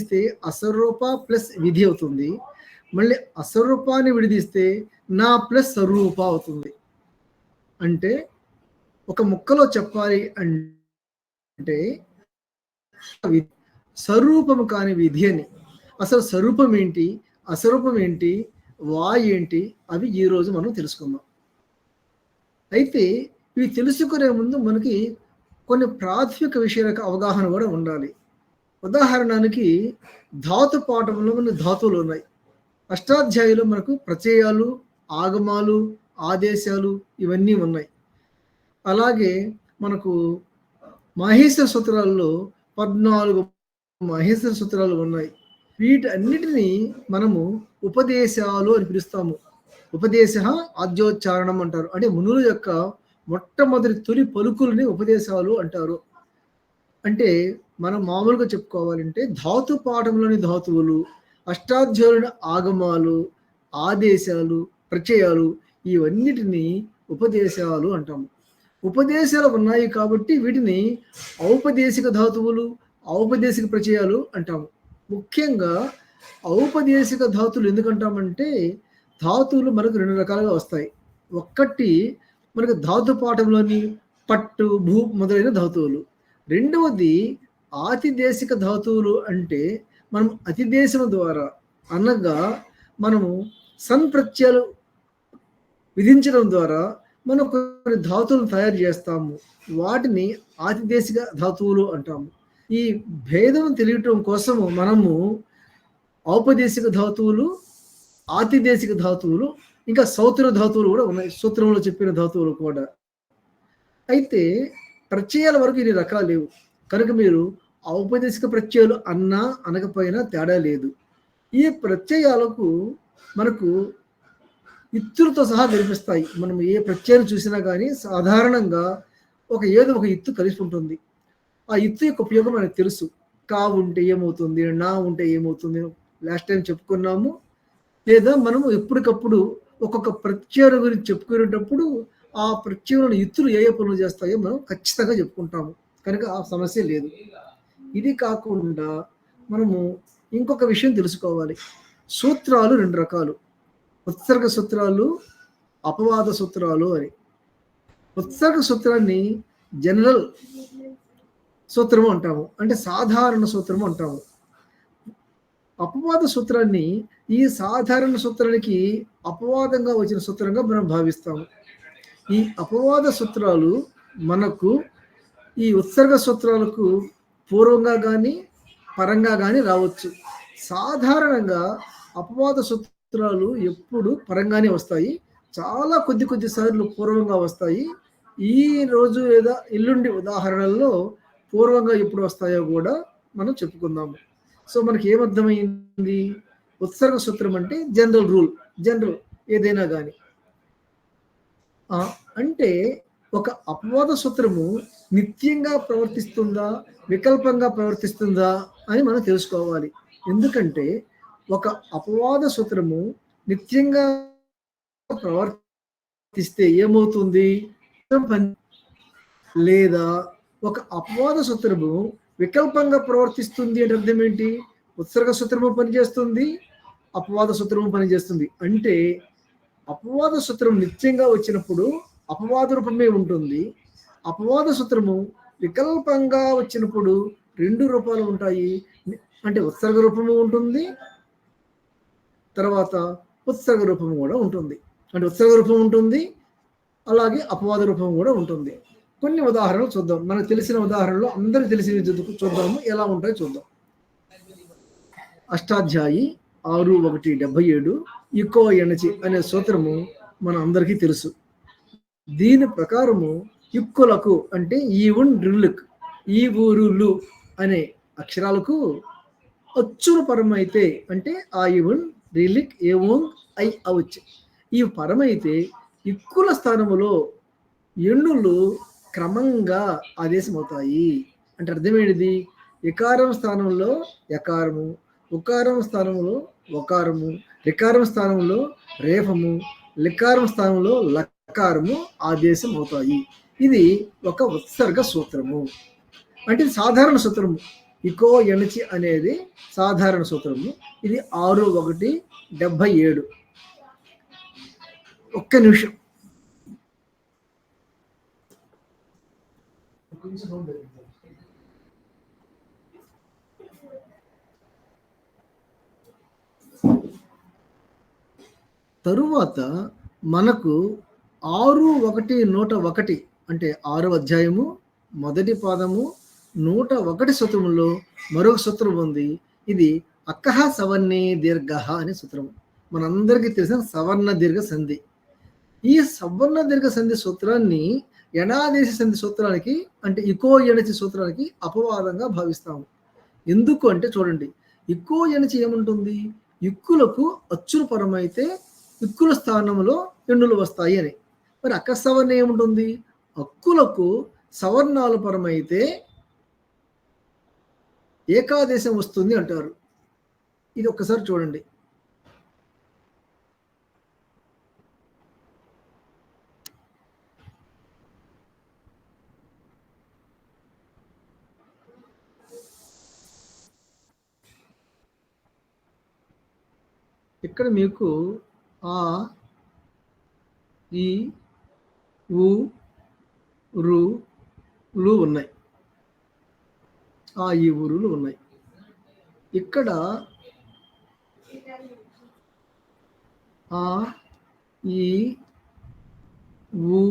విడదీస్తే అసరూప plus విధి అవుతుంది. మళ్ళీ అసరూపాన్ని విడదీస్తే నా ప్లస్ స్వరూప అవుతుంది. అంటే ఒక ముక్కలో చెప్పాలి అంటే స్వరూపము కాని విధి అని. అసలు స్వరూపం ఏంటి, అస్వరూపం ఏంటి, వా ఏంటి, అవి ఈరోజు మనం తెలుసుకుందాం. అయితే ఇవి తెలుసుకునే ముందు మనకి కొన్ని ప్రాథమిక విషయాలకు అవగాహన కూడా ఉండాలి. ఉదాహరణకి ధాతు పాఠంలో మన ధాతువులు ఉన్నాయి. అష్టాధ్యాయులు మనకు ప్రత్యయాలు, ఆగమాలు, ఆదేశాలు ఇవన్నీ ఉన్నాయి. అలాగే మనకు మహేశ్వర సూత్రాల్లో 14 మహేశ్వర సూత్రాలు ఉన్నాయి. వీటన్నిటినీ మనము ఉపదేశాలు అని పిలుస్తాము. ఉపదేశ ఆద్యోచ్చారణం అంటారు. అంటే మునుల యొక్క మొట్టమొదటి తొలి పలుకులని ఉపదేశాలు అంటారు. అంటే మనం మామూలుగా చెప్పుకోవాలంటే ధాతు పాఠంలోని ధాతువులు, అష్టాధ్యాయుల ఆగమాలు, ఆదేశాలు, ప్రత్యయాలు ఇవన్నిటిని ఉపదేశాలు అంటాము. ఉపదేశాలు ఉన్నాయి కాబట్టి వీటిని ఔపదేశిక ధాతువులు, ఔపదేశిక ప్రత్యయాలు అంటాము. ముఖ్యంగా ఔపదేశిక ధాతువులు ఎందుకంటామంటే ధాతువులు మనకు 2 రకాలుగా వస్తాయి. ఒక్కటి మనకు ధాతు పాఠంలోని పట్టు, భూ మొదలైన ధాతువులు. రెండవది ఆతిదేశిక ధాతువులు. అంటే మనం అతిదేశం ద్వారా అనగా మనము సంప్రత్యయాలు విధించడం ద్వారా మనం కొన్ని ధాతువులను తయారు చేస్తాము. వాటిని ఆతిదేశిక ధాతువులు అంటాము. ఈ భేదం తెలియటం కోసము మనము ఔపదేశిక ధాతువులు, ఆతిదేశిక ధాతువులు, ఇంకా సౌత్ర ధాతువులు కూడా ఉన్నాయి. సూత్రంలో చెప్పిన ధాతువులు కూడా. అయితే ప్రత్యయాల వరకు ఇన్ని రకాలు లేవు. కనుక మీరు ఔపదేశిక ప్రత్యయాలు అన్నా అనకపోయినా తేడా లేదు. ఈ ప్రత్యయాలకు మనకు ఇత్తులతో సహా కనిపిస్తాయి. మనం ఏ ప్రత్యయాన్ని చూసినా కానీ సాధారణంగా ఏదో ఒక ఇత్తు కలిసి ఉంటుంది. ఆ ఇత్తు యొక్క ఉపయోగం మనకు తెలుసు. కా ఉంటే ఏమవుతుంది, నా ఉంటే ఏమవుతుంది, లాస్ట్ టైం చెప్పుకున్నాము. లేదా మనము ఎప్పటికప్పుడు ఒక్కొక్క ప్రత్యయం గురించి చెప్పుకునేటప్పుడు ఆ ప్రత్యయంలో ఇత్తులు ఏ పనులు చేస్తాయో మనం ఖచ్చితంగా చెప్పుకుంటాము. కనుక ఆ సమస్య లేదు. ఇది కాకుండా మనము ఇంకొక విషయం తెలుసుకోవాలి. సూత్రాలు 2 రకాలు. ఉత్సర్గ సూత్రాలు, అపవాద సూత్రాలు అని. ఉత్సర్గ సూత్రాన్ని జనరల్ సూత్రము అంటాము, అంటే సాధారణ సూత్రము అంటాము. అపవాద సూత్రాన్ని ఈ సాధారణ సూత్రానికి అపవాదంగా వచ్చిన సూత్రంగా మనం భావిస్తాము. ఈ అపవాద సూత్రాలు మనకు ఈ ఉత్సర్గ సూత్రాలకు పూర్వంగా కానీ పరంగా కానీ రావచ్చు. సాధారణంగా అపవాద సూత్రాలు ఎప్పుడు పరంగానే వస్తాయి. చాలా కొద్ది సార్లు పూర్వంగా వస్తాయి. ఈ రోజు లేదా ఎల్లుండి ఉదాహరణల్లో పూర్వంగా ఎప్పుడు వస్తాయో కూడా మనం చెప్పుకుందాము. సో మనకి ఏమర్థమైంది? ఉత్సర్గ సూత్రం అంటే జనరల్ రూల్, జనరల్ ఏదైనా కానీ. అంటే ఒక అపవాద సూత్రము నిత్యంగా ప్రవర్తిస్తుందా, వికల్పంగా ప్రవర్తిస్తుందా అని మనం తెలుసుకోవాలి. ఎందుకంటే ఒక అపవాద సూత్రము నిత్యంగా ప్రవర్తిస్తే ఏమవుతుంది? లేదా ఒక అపవాద సూత్రము వికల్పంగా ప్రవర్తిస్తుంది అంటే అర్థం ఏంటి? ఉత్సర్గ సూత్రము పనిచేస్తుంది, అపవాద సూత్రము పనిచేస్తుంది. అంటే అపవాద సూత్రం నిత్యంగా వచ్చినప్పుడు అపవాద రూపమే ఉంటుంది. అపవాద సూత్రము వికల్పంగా వచ్చినప్పుడు 2 రూపాలు ఉంటాయి. అంటే ఉత్సర్గ రూపము ఉంటుంది, తర్వాత ఉత్సర్గ రూపము కూడా ఉంటుంది. అంటే ఉత్సర్గ రూపం ఉంటుంది, అలాగే అపవాద రూపం కూడా ఉంటుంది. కొన్ని ఉదాహరణలు చూద్దాం. మనకు తెలిసిన ఉదాహరణలు అందరికి తెలిసిన చూద్దాము, ఎలా ఉంటాయో చూద్దాం. అష్టాధ్యాయి 6:1-77 ఇకో ఎనచి అనే సూత్రము మన అందరికీ తెలుసు. దీని ప్రకారము ఇక్కులకు అంటే ఈవున్ డ్రిల్లుక్, ఈ ఊరులు అనే అక్షరాలకు అచ్చుల పరమైతే అంటే ఆ ఈవున్ రిలిక్ ఏవోంగ్ ఐ అవచ్ ఈ పరమైతే ఇక్కుల స్థానములో ఎన్నులు క్రమంగా ఆదేశమవుతాయి. అంటే అర్థమేంటిది? ఎకారం స్థానంలో యకారము, ఉకారం స్థానంలో ఒకారము, రికారం స్థానంలో రేఫము, లికారం స్థానంలో లకారము ఆదేశం అవుతాయి. ఇది ఒక ఉత్సర్గ సూత్రము. అంటే సాధారణ సూత్రము. ఇకో ఎణచి అనేది సాధారణ సూత్రము. ఇది 6-1-77. ఒక్క నిమిషం. తరువాత మనకు 6-1-101 అంటే 6వ అధ్యాయము 1వ పాదము 101 సూత్రములో మరొక సూత్రం ఉంది. ఇది అక్కహ సవర్ణే దీర్ఘ అనే సూత్రం. మనందరికీ తెలిసిన సవర్ణ దీర్ఘ సంధి. ఈ సవర్ణ దీర్ఘ సంధి సూత్రాన్ని ఎణాదేశ సంధి సూత్రానికి అంటే ఇకో ఎణచి సూత్రానికి అపవాదంగా భావిస్తాము. ఎందుకు అంటే చూడండి, ఇకో ఎణచి ఏముంటుంది, ఇక్కులకు అచ్చుల పరమైతే ఇక్కుల స్థానంలో ఎన్నులు వస్తాయి అని. మరి అక్క సవర్ణ ఏముంటుంది, అక్కులకు సవర్ణాలు పరమైతే ఏకాదేశం వస్తుంది అంటారు. ఇది ఒక్కసారి చూడండి. ఇక్కడ మీకు ఆ, ఈ, ఉ, రు, లు ఉన్నాయి. ఆ, ఈ ఊరులు ఉన్నాయి. ఇక్కడ ఆ, ఈ, ఉ,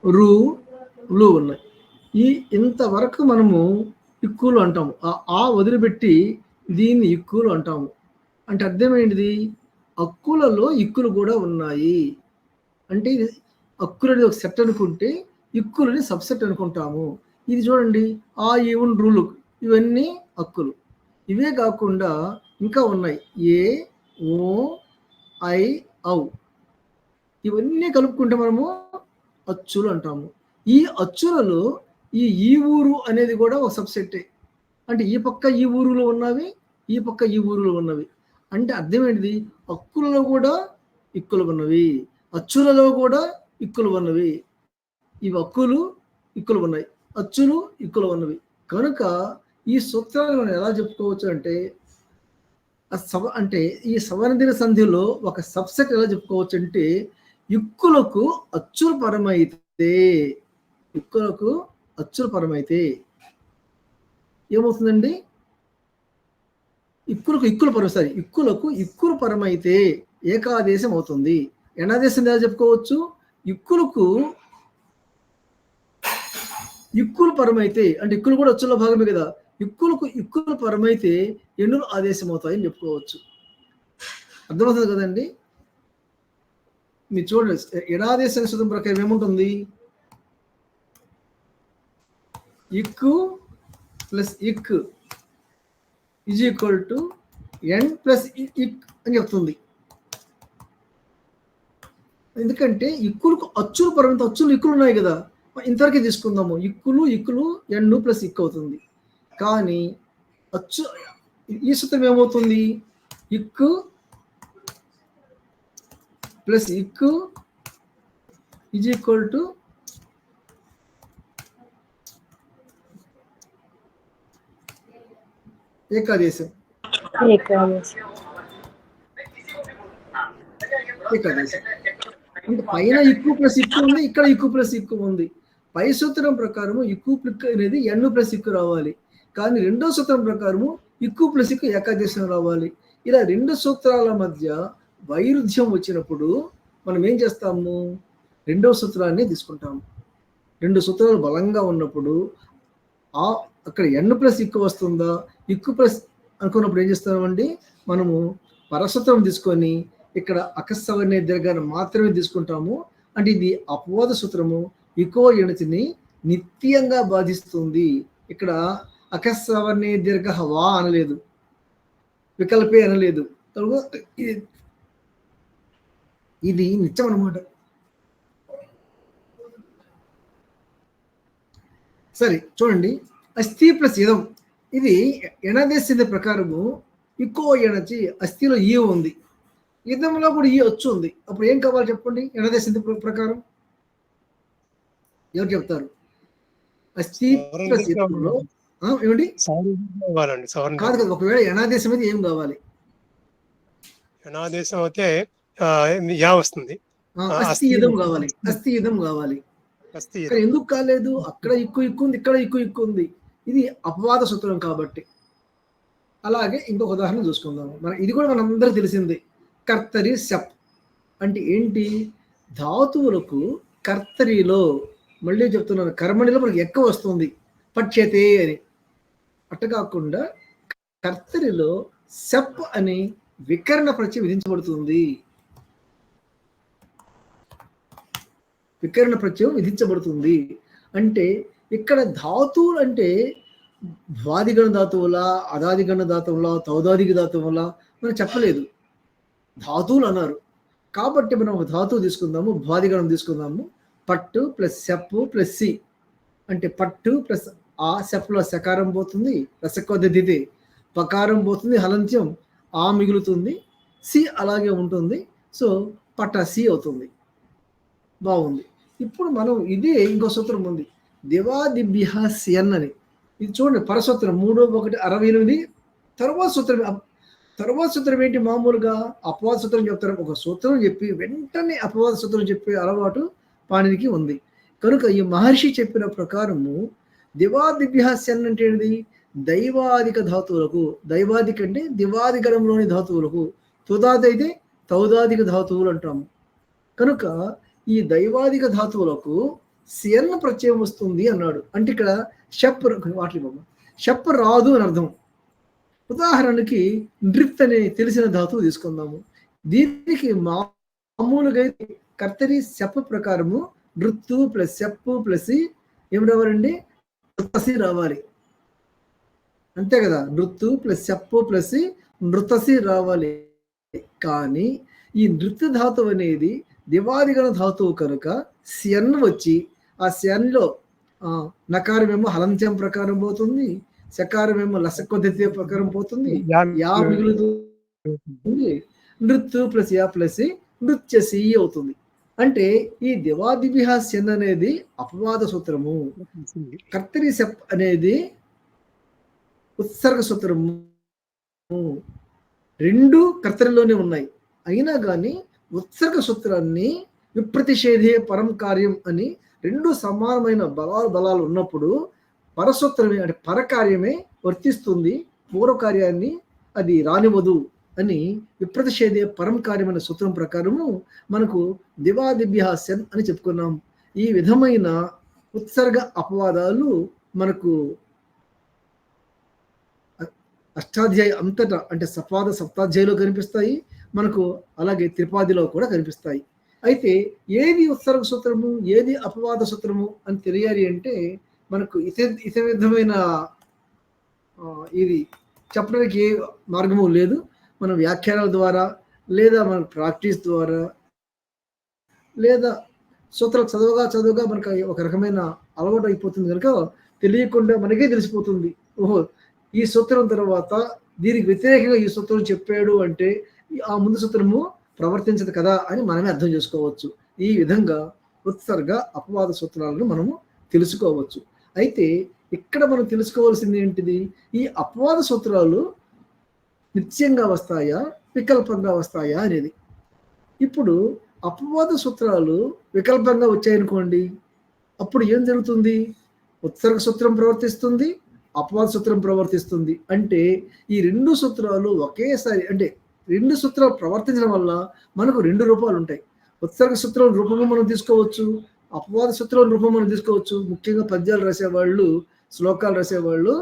రు, లు ఉన్నాయి. ఈ ఇంతవరకు మనము ఇక్కులు అంటాము. ఆ వదిలిపెట్టి దీన్ని ఇక్కులు అంటాము. అంటే అర్థం ఏంటిది, అక్కులలో ఇక్కులు కూడా ఉన్నాయి. అంటే ఇది అక్కులని ఒక సెట్ అనుకుంటే ఇక్కులని సబ్సెట్ అనుకుంటాము. ఇది చూడండి, ఆ, ఈవన్, రూలు ఇవన్నీ అక్కులు. ఇవే కాకుండా ఇంకా ఉన్నాయి, ఏ, ఓ, ఐ, ఔ ఇవన్నీ కలుపుకుంటే మనము అచ్చులు అంటాము. ఈ అచ్చులలో ఈ ఊరు అనేది కూడా ఒక సబ్సెట్టే. అంటే ఈ పక్క ఈ ఊరులో ఉన్నవి, ఈ పక్క ఈ ఊరులో ఉన్నవి. అంటే అర్థం ఏంటిది, అక్కులలో కూడా ఇక్కులు ఉన్నవి, అచ్చులలో కూడా ఇక్కులు ఉన్నవి. ఇవి అక్కులు ఇక్కులు ఉన్నాయి, అచ్చులు ఇక్కులు ఉన్నవి. కనుక ఈ సూత్రాన్ని మనం ఎలా చెప్పుకోవచ్చు అంటే అంటే ఈ సవర్ణ సంధిలో ఒక సబ్సెట్ ఎలా చెప్పుకోవచ్చు అంటే ఇక్కులకు అచ్చుల పరమైతే, ఇక్కులకు అచ్చుల పరమైతే ఏమవుతుందండి, ఇక్కులకు ఇక్కుల పరమైతే ఏకాదేశం అవుతుంది. ఎనాదేశం ఎలా చెప్పుకోవచ్చు, ఇక్కులకు ఇక్కులు పరమైతే అంటే ఇక్కులు కూడా అచ్చుల భాగమే కదా, ఇక్కులు పరమైతే ఎన్నులు ఆదేశం అవుతాయని చెప్పుకోవచ్చు. అర్థమవుతుంది కదండి. మీరు చూడండి, ఎడాదేశ సూత్రం ప్రకారం ఏముంటుంది, ఇక్కు ప్లస్ ఇక్ is equal to n plus ఇక్ అని చెప్తుంది. ఎందుకంటే ఇక్కులకు అచ్చులు పరమైతే అచ్చులు ఇక్కులు ఉన్నాయి కదా, ఇంతవరకే తీసుకుందాము. ఇక్కులు ఎన్ను ప్లస్ ఇక్ అవుతుంది. కానీ అచ్చు ఈ సూత్రం ఏమవుతుంది, ఇక్కు ప్లస్ ఇక్కు ఈజ్ ఈక్వల్ టు ఏకాదేశం. అంటే పైన ఇక్కు ప్లస్ ఇక్కు ఉంది, ఇక్కడ ఇక్కు ప్లస్ ఇక్కు ఉంది. పై సూత్రం ప్రకారము ఇక్కు ప్లిక్ అనేది ఎన్ను ప్లస్ ఇక్కు రావాలి. కానీ రెండో సూత్రం ప్రకారము ఇక్కు ప్లస్ ఇక్కు ఏకాదేశం రావాలి. ఇలా రెండు సూత్రాల మధ్య వైరుధ్యం వచ్చినప్పుడు మనం ఏం చేస్తాము, రెండో సూత్రాన్ని తీసుకుంటాము. రెండు సూత్రాలు బలంగా ఉన్నప్పుడు అక్కడ ఎన్ ప్లస్ ఇక్కు వస్తుందా, ఇక్కు ప్లస్ అనుకున్నప్పుడు ఏం చేస్తామండి, మనము పరసూత్రం తీసుకొని ఇక్కడ అకస్సవర్ణ దీర్ఘాన్ని మాత్రమే తీసుకుంటాము. అంటే ఇది అపవాద సూత్రము ఇకో ఎణచిని నిత్యంగా బాధిస్తుంది. ఇక్కడ అకస్సవర్ణ దీర్ఘ వా అనలేదు, వికల్పే అనలేదు. ఇది నిత్యం అనమాట. సరే చూడండి, అస్థి ప్లస్ ఇదం ఇది ఎణదేశ ప్రకారము ఇకో ఎణచి అస్థిలో ఈ ఉంది, ఇదంలో కూడా ఈ అచ్చు ఉంది. అప్పుడు ఏం కావాలి చెప్పండి, ఎణదేశ ప్రకారం ఎవరు చెప్తారు? అస్థి ప్లస్ ఎత్తులో ఏమిటి కాదు కదా, ఒకవేళ యనాదేశం అయితే ఏం కావాలి? యనాదేశం అయితే యా వస్తుంది, అస్థి ఇదం కావాలి, అస్థి ఇదం కావాలి. ఎందుకు కాలేదు? అక్కడ ఎక్కువ ఉంది, ఇక్కడ ఎక్కువ ఉంది. ఇది అపవాద సూత్రం కాబట్టి. అలాగే ఇంకొక ఉదాహరణ చూసుకుందాము. ఇది కూడా మనందరూ తెలిసింది. కర్తరి శప్ అంటే ఏంటి? ధాతువులకు కర్తరిలో, మళ్ళీ చెప్తున్నాను, కర్మణిలో మనకి ఎక్కువ వస్తుంది పచ్యతే అని. అట్ట కాకుండా కర్తరిలో శప్ అని వికరణ ప్రత్యయం విధించబడుతుంది. వికరణ ప్రత్యయం విధించబడుతుంది అంటే ఇక్కడ ధాతువులు అంటే ద్వాదిగణ ధాతువుల, అదాదిగణ ధాతువుల, తౌదాదిగ ధాతువుల మనం చెప్పలేదు, ధాతువులు అన్నారు. కాబట్టి మనం ఒక ధాతువు తీసుకుందాము, ద్వాదిగణం తీసుకుందాము. పట్టు ప్లస్ సెప్పు ప్లస్ సి అంటే పట్టు ప్లస్ ఆ సెప్లో సకారం పోతుంది, రసకోదితే పకారం పోతుంది, హలంత్యం ఆ మిగులుతుంది, సి అలాగే ఉంటుంది. సో పట్ట సి అవుతుంది. బాగుంది. ఇప్పుడు మనం ఇదే ఇంకో సూత్రం ఉంది, దివాదిభ్య సియన్ అని. ఇది చూడండి, పరసూత్రం 3:1:68. తర్వాత సూత్రం ఏంటి? మామూలుగా అపవాద సూత్రం చెప్తారు. ఒక సూత్రం చెప్పి వెంటనే అపవాద సూత్రం చెప్పే అలవాటు పాణినికి ఉంది. కనుక ఈ మహర్షి చెప్పిన ప్రకారము దివాదిభ్యాస్యన్ అంటే ఏంటిది? దైవాదిక ధాతువులకు, దైవాదిక అంటే దివాదిగణంలోని ధాతువులకు, తుదాది అయితే తౌదాదిక ధాతువులు అంటాము. కనుక ఈ దైవాదిక ధాతువులకు సియన్ ప్రత్యయం వస్తుంది అన్నాడు. అంటే ఇక్కడ షప్ షప్ రాదు అని అర్థం. ఉదాహరణకి నృత్ అనే తెలిసిన ధాతువు తీసుకుందాము. దీనికి మామూలుగా కర్తరి శప్ ప్రకారము నృత్తు ప్లస్ శప్పు ప్లస్ ఏం రావాలండి? నృతసి రావాలి, అంతే కదా? నృత్తు ప్లస్ శప్పు ప్లస్ నృతసి రావాలి. కానీ ఈ నృత్య ధాతువు అనేది దివాదిగణ ధాతువు కనుక సియన్ వచ్చి ఆ సియన్లో నకారమేమో హలంత్యం ప్రకారం పోతుంది, సకారమేమో లసకొద్దితే ప్రకారం పోతుంది, యా మిగులుతుంది, నృత్తు ప్లస్ యా ప్లస్ నృత్యసి అవుతుంది. అంటే ఈ దివాదిభ్యాస్యన్ అనేది అపవాద సూత్రము, కర్తరి సెప్ అనేది ఉత్సర్గ సూత్రము. రెండు కర్తరిలోనే ఉన్నాయి. అయినా కానీ ఉత్సర్గ సూత్రాన్ని విప్రతిషేధే పరం కార్యం అని రెండు సమానమైన బలాలు ఉన్నప్పుడు పరసూత్రమే అంటే పరకార్యమే వర్తిస్తుంది, పూర్వకార్యాన్ని అది రానివ్వదు అని విప్రతిషేధే పరం కార్యమైన సూత్రం ప్రకారము మనకు దివాదిభ్యాస్యన్ అని చెప్పుకున్నాం. ఈ విధమైన ఉత్సర్గ అపవాదాలు మనకు అష్టాధ్యాయ అంతటా అంటే సప్తాధ్యాయులో కనిపిస్తాయి, మనకు అలాగే త్రిపాదిలో కూడా కనిపిస్తాయి. అయితే ఏది ఉత్సర్గ సూత్రము, ఏది అపవాద సూత్రము అని తెలియాలి అంటే మనకు ఇత విధమైన ఇది చెప్పడానికి ఏ మార్గము లేదు. మనం వ్యాఖ్యానాల ద్వారా లేదా మన ప్రాక్టీస్ ద్వారా లేదా సూత్రాలు చదువుగా మనకు ఒక రకమైన అలవాటు అయిపోతుంది కనుక తెలియకుండా మనకే తెలిసిపోతుంది, ఓహో ఈ సూత్రం తర్వాత దీనికి వ్యతిరేకంగా ఈ సూత్రం చెప్పాడు అంటే ఆ ముందు సూత్రము ప్రవర్తించదు కదా అని మనమే అర్థం చేసుకోవచ్చు. ఈ విధంగా ఉత్సర్గ అపవాద సూత్రాలను మనము తెలుసుకోవచ్చు. అయితే ఇక్కడ మనం తెలుసుకోవాల్సింది ఏంటిది? ఈ అపవాద సూత్రాలు నిత్యంగా వస్తాయా, వికల్పంగా వస్తాయా అనేది. ఇప్పుడు అపవాద సూత్రాలు వికల్పంగా వచ్చాయనుకోండి, అప్పుడు ఏం జరుగుతుంది? ఉత్సర్గ సూత్రం ప్రవర్తిస్తుంది, అపవాద సూత్రం ప్రవర్తిస్తుంది. అంటే ఈ రెండు సూత్రాలు ఒకేసారి, అంటే రెండు సూత్రాలు ప్రవర్తించడం వల్ల మనకు రెండు రూపాలు ఉంటాయి. ఉత్సర్గ సూత్రం రూపము మనం తీసుకోవచ్చు, అపవాద సూత్రం రూపం మనం తీసుకోవచ్చు. ముఖ్యంగా పద్యాలు రాసేవాళ్ళు, శ్లోకాలు రాసేవాళ్ళు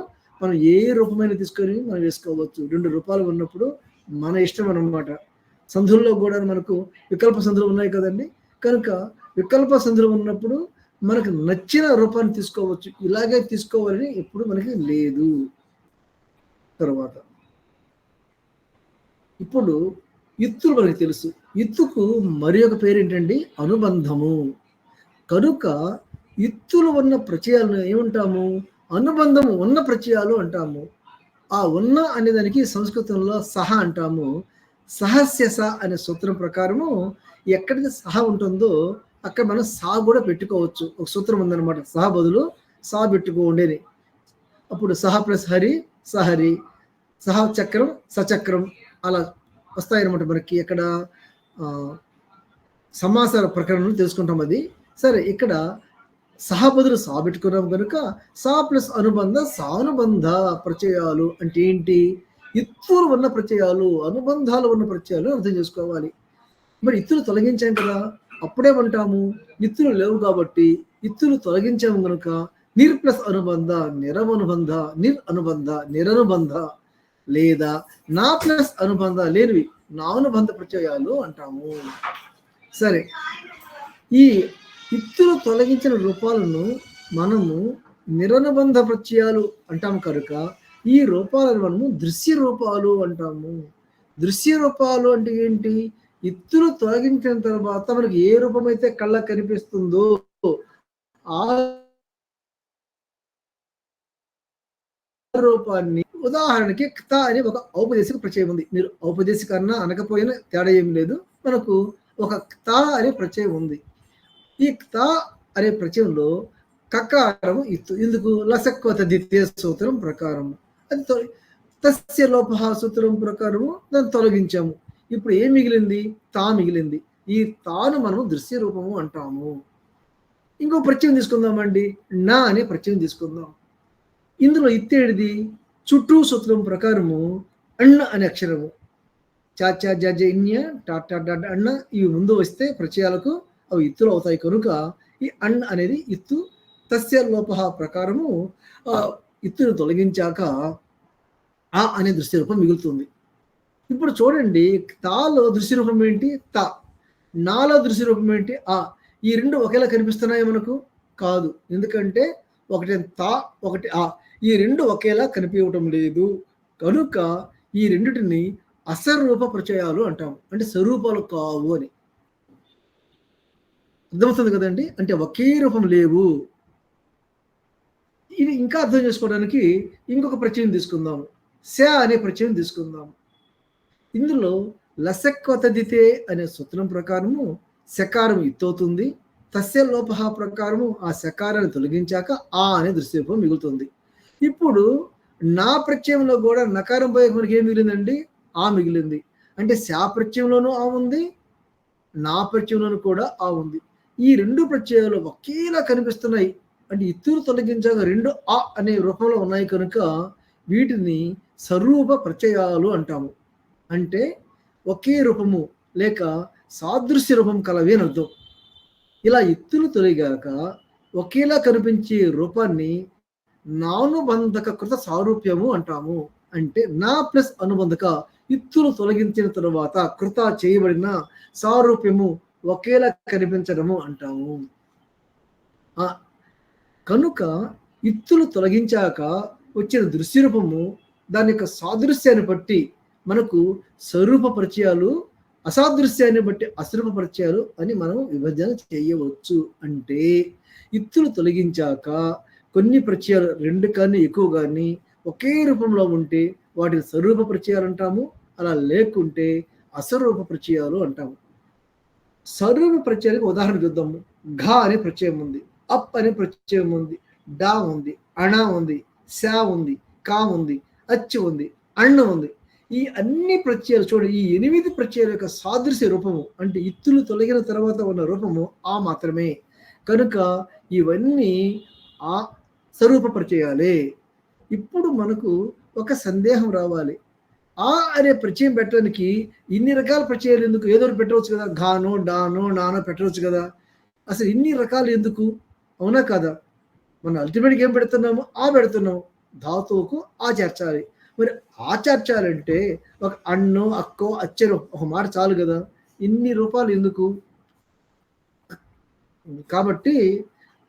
మనం ఏ రూపమైన తీసుకొని మనం వేసుకోవచ్చు. రెండు రూపాలు ఉన్నప్పుడు మన ఇష్టం అన్నమాట. సంధుల్లో కూడా మనకు వికల్ప సంధులు ఉన్నాయి కదండి. కనుక వికల్ప సంధులు ఉన్నప్పుడు మనకు నచ్చిన రూపాన్ని తీసుకోవచ్చు, ఇలాగే తీసుకోవాలని ఎప్పుడు మనకి లేదు. తర్వాత ఇప్పుడు ఇత్తులు మనకి తెలుసు. ఇత్తుకు మరి ఒక పేరు ఏంటండి? అనుబంధము. కనుక ఇత్తులు ఉన్న ప్రత్యయాలను ఏమంటాము? అనుబంధము ఉన్న ప్రత్యయాలు అంటాము. ఆ ఉన్న అనే దానికి సంస్కృతంలో సహ అంటాము. సహస్య స అనే సూత్రం ప్రకారము ఎక్కడికి సహ ఉంటుందో అక్కడ మనం సా కూడా పెట్టుకోవచ్చు. ఒక సూత్రం ఉందన్నమాట. సహ బదులు సా పెట్టుకోండి అని. అప్పుడు సహ ప్లస్ హరి సహరి, సహ చక్రం సచక్రం అలా వస్తాయన్నమాట మనకి. ఎక్కడ సమాసార ప్రకరణం తెలుసుకుంటాం అది. సరే, ఇక్కడ సహ బదులు సా పెట్టుకున్నాం కనుక సా ప్లస్ అనుబంధ సానుబంధ ప్రత్యయాలు అంటే ఏంటి? ఇత్తులు ఉన్న ప్రత్యయాలు, అనుబంధాలు ఉన్న ప్రత్యయాలు అర్థం చేసుకోవాలి. మరి ఇత్తులు తొలగించాం కదా, అప్పుడేమంటాము? ఇత్తులు లేవు కాబట్టి ఇత్తులు తొలగించాము కనుక నిర్ ప్లస్ అనుబంధ నిరమనుబంధ నిర్ అనుబంధ నిరనుబంధ లేదా నా ప్లస్ అనుబంధ లేనివి నానుబంధ ప్రత్యయాలు అంటాము. సరే, ఈ ఇత్తులు తొలగించిన రూపాలను మనము నిరనుబంధ ప్రత్యయాలు అంటాము కనుక ఈ రూపాలను మనము దృశ్య రూపాలు అంటాము. దృశ్య రూపాలు అంటే ఏంటి? ఇత్తులు తొలగించిన తర్వాత మనకి ఏ రూపం అయితే కళ్ళకు కనిపిస్తుందో ఆ రూపాన్ని, ఉదాహరణకి క్త అని ఒక ఔపదేశిక ప్రత్యయం ఉంది. మీరు ఔపదేశిక అన్నా అనకపోయినా తేడా ఏం లేదు, మనకు ఒక క్త అనే ప్రత్యయం ఉంది. ఈ క్త అనే ప్రత్యయంలో కకారము ఇత్తు. ఎందుకు? లసక్వత ద్వితీయ సూత్రం ప్రకారం. అది తస్య లోపహ సూత్రం ప్రకారము దాన్ని తొలగించాము. ఇప్పుడు ఏం మిగిలింది? తా మిగిలింది. ఈ తాను మనము దృశ్య రూపము అంటాము. ఇంకో ప్రత్యయం తీసుకుందామండి, నా అనే ప్రత్యయం తీసుకుందాం. ఇందులో ఇత్తేడిది చుట్టూ సూత్రం ప్రకారము అన్న అనే అక్షరము చాచా జజ ఇన్య టాటా డాట్ అన్న ఇవి ముందు వస్తే ప్రత్యయాలకు అవి ఇత్తులు అవుతాయి కనుక ఈ అన్న అనేది ఇత్తు. తస్య లోపహ ప్రకారము ఇత్తును తొలగించాక ఆ అనే దృశ్య రూపం మిగులుతుంది. ఇప్పుడు చూడండి, తాలో దృశ్య రూపం ఏంటి? తా. నాలో దృశ్య రూపం ఏంటి? ఆ. ఈ రెండు ఒకేలా కనిపిస్తున్నాయి మనకు? కాదు. ఎందుకంటే ఒకటి తా, ఒకటి ఆ. ఈ రెండు ఒకేలా కనిపించటం లేదు కనుక ఈ రెండిటిని అసరూప ప్రత్యయాలు అంటాము. అంటే స్వరూపాలు కావు అని అర్థమవుతుంది కదండి. అంటే ఒకే రూపం లేవు. ఇది ఇంకా అర్థం చేసుకోవడానికి ఇంకొక ప్రత్యయం తీసుకుందాము. శ అనే ప్రత్యయం తీసుకుందాము. ఇందులో లసక్వతదితే అనే సూత్రం ప్రకారము శకారం ఇత్తవుతుంది. తస్య లోపహ ప్రకారము ఆ శకారాన్ని తొలగించాక ఆ అనే దృశ్యరూపం మిగులుతుంది. ఇప్పుడు నా ప్రత్యయంలో కూడా నకారం పోయే మనకి ఏం మిగిలిందండి? ఆ మిగిలింది. అంటే శా ప్రత్యయంలోనూ ఆ ఉంది, నా ప్రత్యయంలోనూ కూడా ఆ ఉంది. ఈ రెండు ప్రత్యయాలు ఒకేలా కనిపిస్తున్నాయి. అంటే ఇత్తులు తొలగించాక రెండు ఆ అనే రూపంలో ఉన్నాయి కనుక వీటిని సరూప ప్రత్యయాలు అంటాము. అంటే ఒకే రూపము లేక సాదృశ్య రూపం కలవి అని అర్థం. ఇలా ఇత్తులు తొలగాక ఒకేలా కనిపించే రూపాన్ని నానుబంధక కృత సారూప్యము అంటాము. అంటే నా ప్లస్ అనుబంధక ఇత్తులు తొలగించిన తరువాత కృత చేయబడిన సారూప్యము ఒకేలా కనిపించడము అంటాము. కనుక ఇత్తులు తొలగించాక వచ్చిన దృశ్యరూపము దాని యొక్క సాదృశ్యాన్ని బట్టి మనకు స్వరూప పరిచయాలు, అసాదృశ్యాన్ని బట్టి అస్వరూప పరిచయాలు అని మనం విభజన చేయవచ్చు. అంటే ఇత్తులు తొలగించాక కొన్ని ప్రత్యయాలు రెండు కానీ ఎక్కువ కానీ ఒకే రూపంలో ఉంటే వాటిని స్వరూప ప్రత్యయాలు అంటాము. అలా లేకుంటే అస్వరూప ప్రత్యయాలు అంటాము. స్వరూప ప్రత్యయాలకు ఉదాహరణ చూద్దాము. ఘ అనే ప్రత్యయం ఉంది, అప్ అనే ప్రత్యయం ఉంది, డా ఉంది, అణ ఉంది, శా ఉంది, కా ఉంది, అచ్చు ఉంది, అಣ್ణ ఉంది. ఈ అన్ని ప్రత్యయాలు చూడండి, ఈ 8 ప్రత్యయాల యొక్క సాదృశ్య రూపము అంటే ఇత్తులు తొలగిన తర్వాత ఉన్న రూపము ఆ మాత్రమే. కనుక ఇవన్నీ ఆ స్వరూప ప్రత్యయాలే. ఇప్పుడు మనకు ఒక సందేహం రావాలి. ఆ అనే ప్రత్యయం పెట్టడానికి ఇన్ని రకాల ప్రత్యయాలు ఎందుకు? ఏదో పెట్టవచ్చు కదా, ఘానో డానో నానో పెట్టవచ్చు కదా. అసలు ఇన్ని రకాలు ఎందుకు? అవునా కదా? మనం అల్టిమేట్గా ఏం పెడుతున్నాము? ఆ పెడుతున్నాము. ధాతువుకు ఆ చేర్చాలి. మరి ఆ చేర్చాలంటే ఒక అన్నో అక్కో అచ్చరో ఒక మాట చాలు కదా, ఇన్ని రూపాలు ఎందుకు? కాబట్టి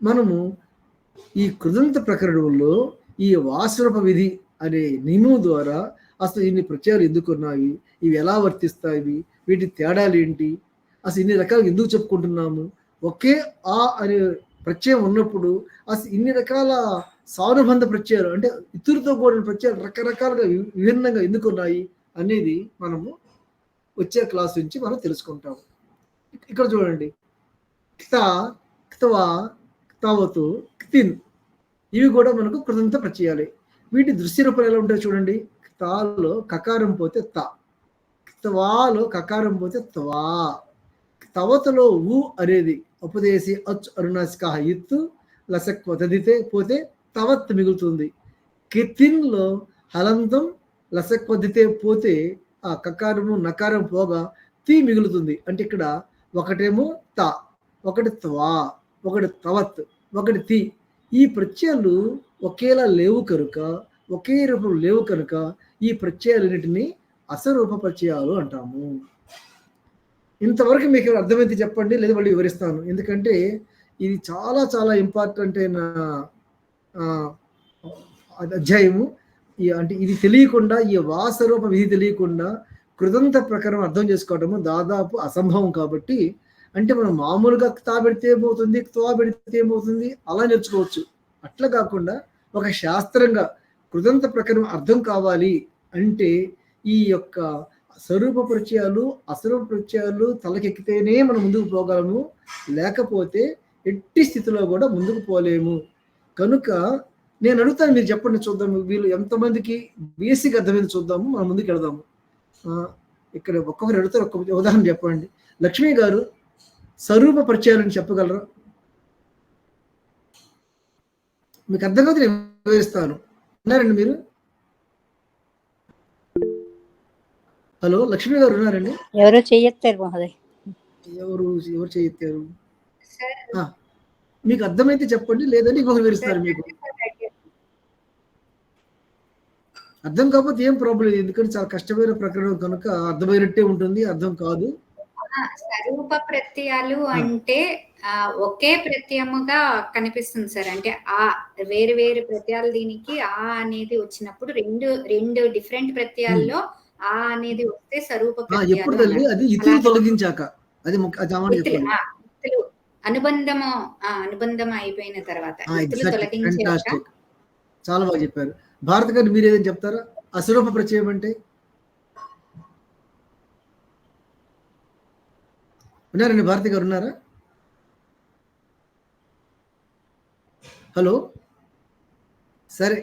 మనము ఈ కృదంత ప్రకరణంలో ఈ వాసరూప విధి అనే నియమం ద్వారా అసలు ఇన్ని ప్రత్యయాలు ఎందుకున్నాయి, ఇవి ఎలా వర్తిస్తాయి, వీటి తేడాలు ఏంటి, అసలు ఇన్ని రకాలు ఎందుకు చెప్పుకుంటున్నాము, ఒకే ఆ అనే ప్రత్యయం ఉన్నప్పుడు అసలు ఇన్ని రకాల సానుబంధ ప్రత్యయాలు అంటే ఇతరులతో కూడిన ప్రత్యయాలు రకరకాలుగా విభిన్నంగా ఎందుకున్నాయి అనేది మనము వచ్చే క్లాస్ నుంచి మనం తెలుసుకుంటాము. ఇక్కడ చూడండి, క్త, క్తవా, క్తవతు, క్తిన్ ఇవి కూడా మనకు కృతంత ప్రత్యయాలే. వీటి దృశ్య రూపాలు ఎలా ఉంటాయో చూడండి. తాలో కకారం పోతే త, త్వాలో కకారం పోతే త్వా, తవతలో ఊ అనేది ఉపదేశి అచ్ అరుణాసిక ఇత్తు లసక్ వదదితే పోతే తవత్ మిగులుతుంది. కితిన్లో హలంతం లసక్ వదితే పోతే ఆ కకారము నకారం పోగా తి మిగులుతుంది. అంటే ఇక్కడ ఒకటేమో త, ఒకటి త్వా, ఒకటి తవత్, ఒకటి తి. ఈ ప్రత్యయాలు ఒకేలా లేవు కనుక, ఒకే రూపం లేవు కనుక ఈ ప్రత్యయాలన్నిటిని అసరూప ప్రత్యయాలు అంటాము. ఇంతవరకు మీకు అర్థమైతే చెప్పండి, లేదా మళ్ళీ వివరిస్తాను. ఎందుకంటే ఇది చాలా చాలా ఇంపార్టెంట్ అయిన అధ్యాయము. అంటే ఇది తెలియకుండా, ఈ వాసరూప విధి తెలియకుండా కృతంత ప్రకారం అర్థం చేసుకోవడము దాదాపు అసంభవం. కాబట్టి అంటే మనం మామూలుగా తా పెడితే ఏమవుతుంది, త్వా పెడితే ఏమవుతుంది అలా నేర్చుకోవచ్చు. అట్లా కాకుండా ఒక శాస్త్రంగా కృతంత ప్రకారం అర్థం కావాలి అంటే ఈ యొక్క స్వరూప పరిచయాలు అస్వరూప పరిచయాలు తలకెక్కితేనే మనం ముందుకు పోగలము, లేకపోతే ఎట్టి స్థితిలో కూడా ముందుకు పోలేము. కనుక నేను అడుగుతాను, మీరు చెప్పండి చూద్దాము, వీళ్ళు ఎంతమందికి బేసిక్ అర్థమైంది చూద్దాము, మనం ముందుకు వెళదాము. ఇక్కడ ఒక్కొక్కరు అడుగుతారు, ఒక్కొక్క ఉదాహరణ చెప్పండి. లక్ష్మి గారు స్వరూప పరిచయాలను చెప్పగలరా? మీకు అర్థం కాదు, నేను వివరిస్తాను. ఉన్నారండి మీరు? హలో, లక్ష్మి గారు ఉన్నారండి? ఎవరో చెయ్యెత్తారు మహోదయ్. ఎవరు చెయ్యెత్తారు? మీకు అర్థమైతే చెప్పండి, లేదంటే ఇంకొకరు వివరిస్తారు. మీకు అర్థం కాకపోతే ఏం ప్రాబ్లం లేదు, ఎందుకంటే చాలా కష్టమైన ప్రకరణం కనుక అర్థమైనట్టే ఉంటుంది, అర్థం కాదు. స్వరూప ప్రత్యయాలు అంటే ఒకే ప్రత్యయముగా కనిపిస్తుంది సార్. అంటే ఆ వేరు వేరు ప్రత్యయాలు దీనికి ఆ అనేది వచ్చినప్పుడు రెండు డిఫరెంట్ ప్రత్యయాల్లో ఆ అనేది వస్తే స్వరూప ఎప్పుడు తల్లి? అది ఇతులు తొలగించాక, అది అనుబంధం అయిపోయిన తర్వాత చాలా బాగా చెప్పారు. భారత గారు మీరు ఏదైనా చెప్తారా? అస్వరూప ప్రత్యయం అంటే ఉన్నారండి? భారతి గారు ఉన్నారా? హలో, సరే.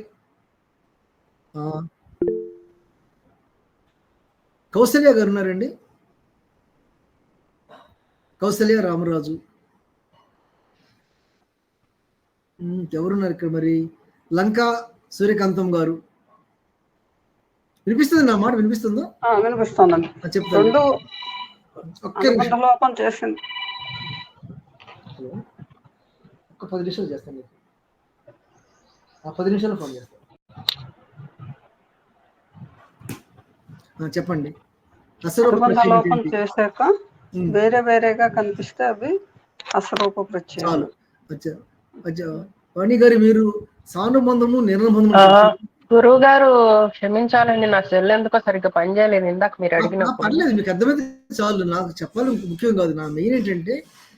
కౌసల్య గారు ఉన్నారండి? కౌసల్య రామరాజు ఎవరున్నారు ఇక్కడ? మరి లంకా సూర్యకాంతం గారు వినిపిస్తుంది? నా మాట వినిపిస్తుందా? వినిపిస్తుందండి. చెప్తాను. ఒక్క 10 నిమిషాలు చేస్తాను, 10 నిమిషాలు ఫోన్ చేస్తాను. చెప్పండి. అనుబంధలోపం చేశాక వేరే వేరేగా కనిపిస్తే అవి అసరూప ప్రత్యయాలు. వాణి గారు, మీరు సానుబంధము నిర్బంధము. గురువు గారు క్షమించాలండి, నా సెల్ ఎందుకో సరిగ్గా పనిచేయలేదు ఇందాక మీరు అడిగినప్పుడు. పర్లేదు, మీకు అర్థమైతే చాలు. నాకు చెప్పాలి ముఖ్యం కాదు. నా మెయిన్ ఏంటంటే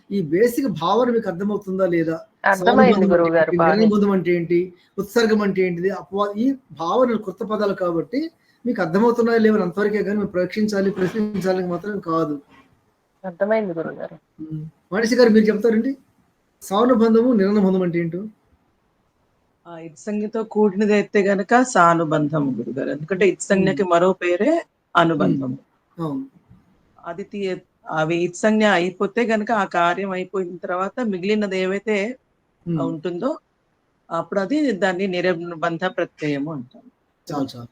ఈ బేసిక్ భావన మీకు అర్థమవుతుందా లేదా? అర్థమైంది గురువు గారు. నిర్బంధం అంటే ఏంటి, ఉత్సర్గం అంటే ఏంటిది, ఈ భావనలు కొత్త పదాలు కాబట్టి మీకు అర్థమవుతున్నాయా లేవని అంతవరకే, కానీ మేము పరీక్షించాలి ప్రశ్నించాలి మాత్రం కాదు. అర్థమైంది గురువు గారు. మనిషి గారు మీరు చెప్తారండి, సానుబంధము నిర్బంధం అంటే ఏంటో? ఇత్సంజ్ఞతో కూడినది అయితే గనక సానుబంధం గురుగారు. ఎందుకంటే ఇత్సంజ్ఞకి మరో పేరే అనుబంధం. అది అవి ఇత్సంజ్ఞ అయిపోతే గనక ఆ కార్యం అయిపోయిన తర్వాత మిగిలినది ఏవైతే ఉంటుందో అప్పుడు అది దాన్ని నిర్బంధ ప్రత్యయము అంటాం. చాలు చాలు.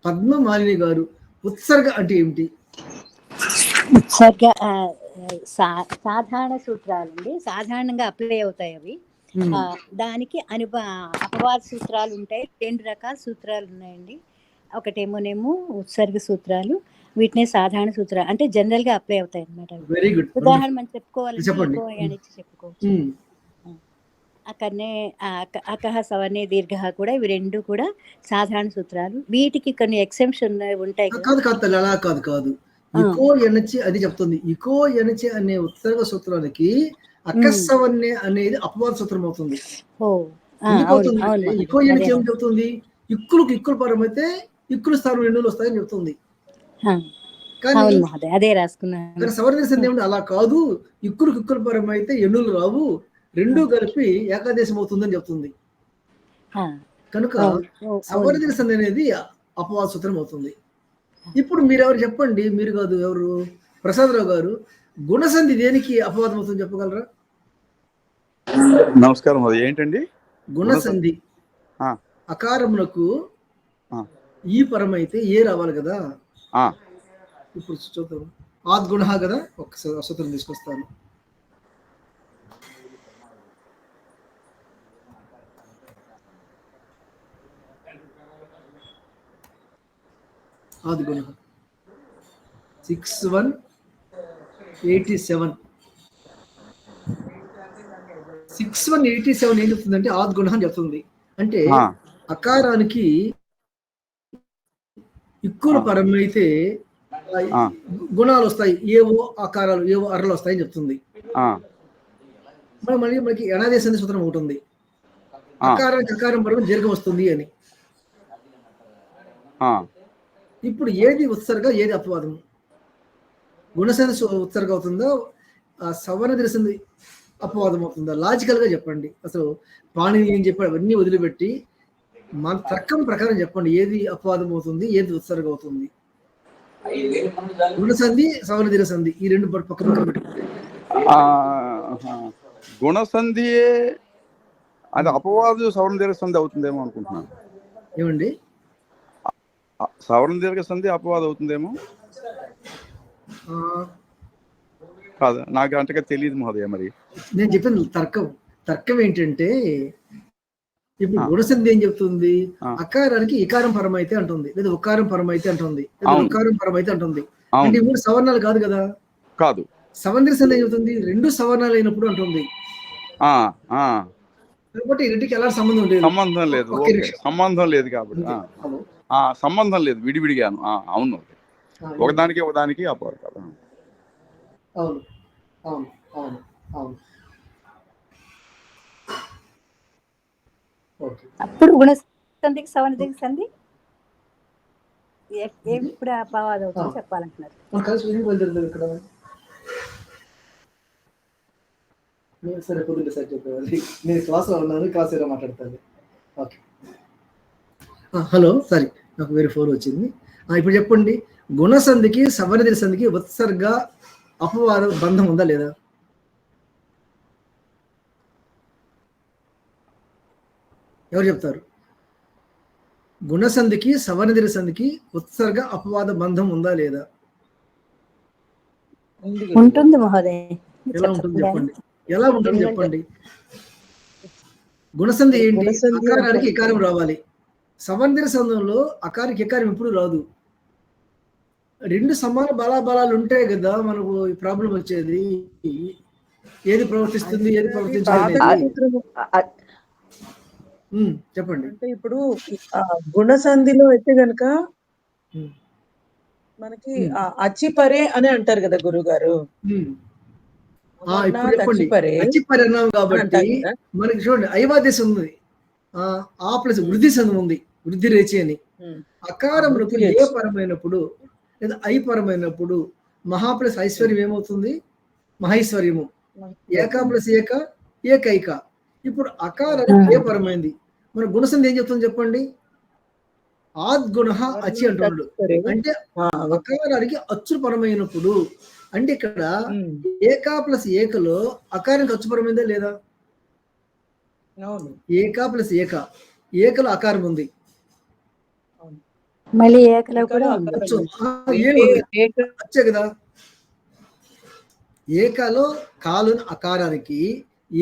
పద్మమాలిని గారు, ఉత్సర్గ అంటే ఏమిటి? ఉత్సర్గ సాధారణ సూత్రాలు అండి, సాధారణంగా అప్లై అవుతాయి అవి. దానికి అపవాద సూత్రాలు ఉంటాయి. 2 రకాల సూత్రాలు ఉన్నాయండి. ఒకటేమోనేమో ఉత్సర్గ సూత్రాలు, వీటిని సాధారణ సూత్రాలు అంటే జనరల్ గా అప్లై అవుతాయి అన్నమాట. ఉదాహరణ మనం చెప్పుకోవాలంటే చెప్పుకోవచ్చు. అక్కడనే అకహ సవర్ణే దీర్ఘ కూడా, ఇవి 2 కూడా సాధారణ సూత్రాలు. వీటికి కొన్ని ఎక్సెప్షన్ ఉంటాయి. అలా కాదు. ఇకో ఎనచి అది చెప్తుంది. ఇకో ఎనచి అనే ఉత్సర్గ సూత్రానికి అకస్సవన్నే అనేది అపవాద సూత్రం అవుతుంది. ఇకో ఎనచి ఏం చెప్తుంది? ఇక్కులకు ఇక్కుల పరం అయితే ఇక్కుల స్థానం ఎన్నులు వస్తాయని చెప్తుంది. కానీ అదే రాసుకున్నాను. సవర్ణ సందేహం అలా కాదు, ఇక్కులకు ఇక్కుల పరం అయితే ఎన్నులు రావు, రెండు కలిపి ఏకాదేశం అవుతుందని చెప్తుంది. కనుక సవర్ణదీర్ఘ సంధి అనేది అపవాద సూత్రం అవుతుంది. ఇప్పుడు మీరు ఎవరు చెప్పండి, మీరు కాదు ఎవరు, ప్రసాదరావు గారు, గుణసంధి దేనికి అపవాదం అవుతుంది చెప్పగలరా? నమస్కారం, అది ఏంటండి గుణసంధి? అకారమునకు ఈ పరమైతే ఏ రావాలి కదా. ఇప్పుడు చూద్దాం, ఆద్గుణ కదా, ఒక్కసారి సూత్రం తీసుకొస్తాను. ఆద్గుణ 6187 6187 ఏం చెప్తుందంటే ఆద్గుణ అని చెప్తుంది. అంటే అకారానికి ఇక్కుల పరమైతే గుణాలు వస్తాయి, ఏవో ఆకారాలు ఏవో అర్రలు వస్తాయని చెప్తుంది. మళ్ళీ మనకి ఎనాదేశ సూత్రం ఒకటి ఉంది, అకారానికి అకారం పరం దీర్ఘం వస్తుంది అని. ఇప్పుడు ఏది ఉత్సర్గ ఏది అపవాదం? గుణసంధి ఉత్సర్గ అవుతుందా, సవర్ణదీర్ఘ సంధి అపవాదం అవుతుందా? లాజికల్ గా చెప్పండి. అసలు పాణిని ఏం చెప్పాడు అవన్నీ వదిలిపెట్టి మన తర్కం ప్రకారం చెప్పండి, ఏది అపవాదం అవుతుంది, ఏది ఉత్సర్గ అవుతుంది? గుణసంధి సవర్ణదీర్ఘ సంధి ఈ రెండు పక్క పక్కన పెట్టుకుంటే గుణసంధియే అది అపవాద సవర్ణదీర్ఘ సంధి అవుతుందేమో అనుకుంటున్నాను. ఏమండి, సవర్ణదీర్ఘ సంధి అపవాదం అవుతుందేమో కాదు, నాకు అంతగా తెలియదు మహోదయ. మరి నేను చెప్పిన తర్కం ఏంటంటే, ఇప్పుడు గుణసంధి ఏం చెప్తుంది, అకారానికి ఇకారం పరమైతే అంటుంది, లేదా ఉకారం పరమైతే అంటుంది, లేదా ఉకారం పరమైతే అంటుంది. అంటే ఈ మూడు సవర్ణాలు కాదు కదా. కాదు, సవర్ణదీర్ఘ సంధి ఏం చెప్తుంది, రెండు సవర్ణాలు అయినప్పుడు అంటుంది. కాబట్టి రెండుకి ఎలా సంబంధం లేదు, సంబంధం లేదు కాబట్టి సంబంధం లేదు, విడివిడిగాను. అవును, ఒకదానికి అపవాదం కాదు. అవును అవును అవును అవును. అప్పుడు గుణసంధికి సవర్ణదీర్ఘ సంధి ఎప్పుడు అపవాదం అవుతుందో చెప్పాలంటున్నారు. సరే, పొద్దున్న సార్ చెప్పేవాళ్ళు, నేను క్లాస్లో ఉన్నాను, క్లాస్ ఏదో మాట్లాడతాను. ఓకే, హలో, సారీ, నాకు వేరే ఫోన్ వచ్చింది. ఇప్పుడు చెప్పండి, గుణసంధికి సవర్ణదీర్ఘ సంధికి ఉత్సర్గ అపవాద బంధం ఉందా లేదా? ఎవరు చెప్తారు? గుణసంధికి సవర్ణదీర్ఘ సంధికి ఉత్సర్గ అపవాద బంధం ఉందా లేదా? ఉంటుంది మహోదయ. ఎలా ఉంటుంది చెప్పండి, ఎలా ఉంటుంది చెప్పండి. గుణసంధి ఏంటి, అకారానికి ఇకారం రావాలి. సవర్ణదీర్ఘ సంధంలో అకారానికి ఇకారం ఎప్పుడు రాదు. రెండు సమాన బలాబలాలు ఉంటాయి కదా మనకు ఈ ప్రాబ్లం వచ్చేది. ఏది ప్రవర్తిస్తుంది, ఏది ప్రవర్తించలేదు. చెప్పండి. అంటే ఇప్పుడు గుణసంధిలో అయితే గనక మనకి అచ్చిపరే అని అంటారు కదా గురుగారు. ఇప్పుడు చెప్పండి, అచ్చిపరే అన్నాం కాబట్టి మనకి చూడండి ఐవాదేశం ఉంది, ఆ ప్లస్ వృద్ధి సంధి ఉంది, వృద్ధి రేచి అని. అకారములకు ఏ పరమైనప్పుడు లేదా ఐపరమైనప్పుడు మహా ప్లస్ ఐశ్వర్యం ఏమవుతుంది, మహైశ్వర్యము. ఏక ప్లస్ ఏక ఏకైక. ఇప్పుడు అకారానికి ఏ పరమైంది, మన గుణసంధి ఏం చెప్తుంది చెప్పండి, ఆద్గుణ అచి అంటున్నాడు. అంటే అకారానికి అచ్చుపరమైనప్పుడు, అంటే ఇక్కడ ఏకా ప్లస్ ఏకలో అకారానికి అచ్చుపరమైందా లేదా? ఏకా ప్లస్ ఏకలో అకారం ఉంది, మళ్ళీ ఏకలో కూడా వచ్చే కదా. ఏకలో కాలు అకారానికి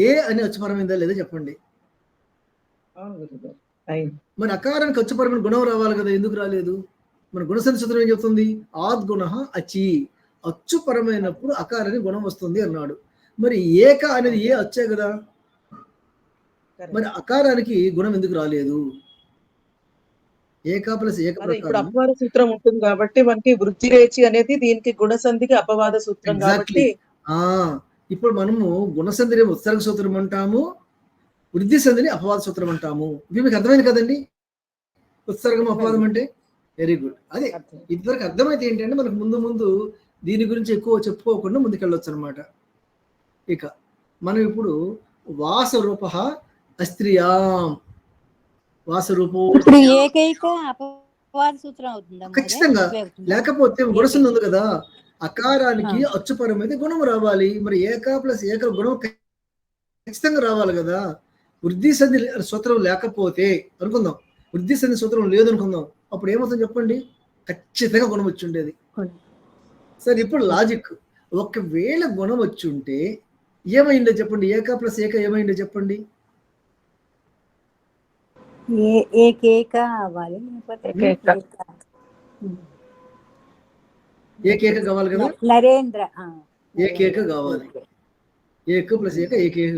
ఏ అని అచ్చుపరమైందా లేదా చెప్పండి. మన అకారానికి అచ్చుపరమైన గుణం రావాలి కదా, ఎందుకు రాలేదు? మన గుణసంధి సూత్రం ఏం చెప్తుంది, ఆద్గుణ అచి, అచ్చుపరమైనప్పుడు అకారానికి గుణం వస్తుంది అన్నాడు. మరి ఏక అనేది ఏ అచ్చే కదా, మరి అకారానికి గుణం ఎందుకు రాలేదు? ఏక ప్లస్ ఏక ఇప్పుడు అపవాద సూత్రం ఉంటుంది కాబట్టి మనకి వృద్ధి రేచి అనేది దీనికి గుణసంధికి అపవాద సూత్రం కాబట్టి. ఇప్పుడు మనము గుణసంధిని ఉత్సర్గ సూత్రం అంటాము, వృద్ధి సంధిని అపవాద సూత్రం అంటాము. ఇవి మీకు అర్థమైంది కదండి, ఉత్సర్గం అపవాదం అంటే. Very good. అదే ఇదివరకు అర్థమైతే ఏంటంటే మనకు ముందు దీని గురించి ఎక్కువ చెప్పుకోకుండా ముందుకెళ్ళొచ్చు అనమాట. ఇక మనం ఇప్పుడు వాసరూప అస్త్రియాం. వాసరూపో ఇప్పుడు ఏకైక అపవాద సూత్రం అవుతుందా? ఖచ్చితంగా. లేకపోతే గుణసం ఉంది కదా, అకారానికి అచ్చుపరమైతే గుణం రావాలి. మరి ఏక ప్లస్ ఏక గుణం ఖచ్చితంగా రావాలి కదా. వృద్ధి సంధి సూత్రం లేకపోతే అనుకుందాం, వృద్ధి సంధి సూత్రం లేదనుకుందాం, అప్పుడు ఏమవుతుంది చెప్పండి? ఖచ్చితంగా గుణం వచ్చి ఉండేది. సరే ఇప్పుడు లాజిక్, ఒకవేళ గుణం వచ్చి ఉంటే ఏమైందో చెప్పండి? ఏక ప్లస్ ఏక ఏమైందో చెప్పండి? ఏకైక అవ్వాలి, ఏకైక కావాలి కదా, నరేంద్ర ఏకైక కావాలి. ఏక ప్లస్ ఏక ఏకైక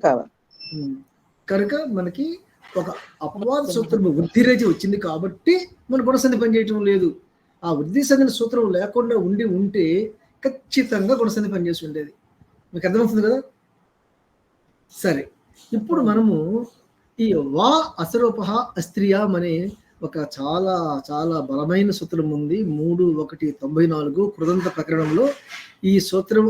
కావాలి. కనుక మనకి ఒక అపవాద సూత్రం వృద్ధి రేచి వచ్చింది కాబట్టి మన గుణసంధి పనిచేయటం లేదు. ఆ వృద్ధి సంధిని సూత్రం లేకుండా ఉంటే ఖచ్చితంగా గుణసంధి పనిచేసి ఉండేది. మీకు అర్థమవుతుంది కదా. సరే, ఇప్పుడు మనము ఈ వా అసరూప అస్త్రియాం అనే ఒక చాలా చాలా బలమైన సూత్రం ఉంది. 3:194 కృదంత ప్రకరణంలో ఈ సూత్రం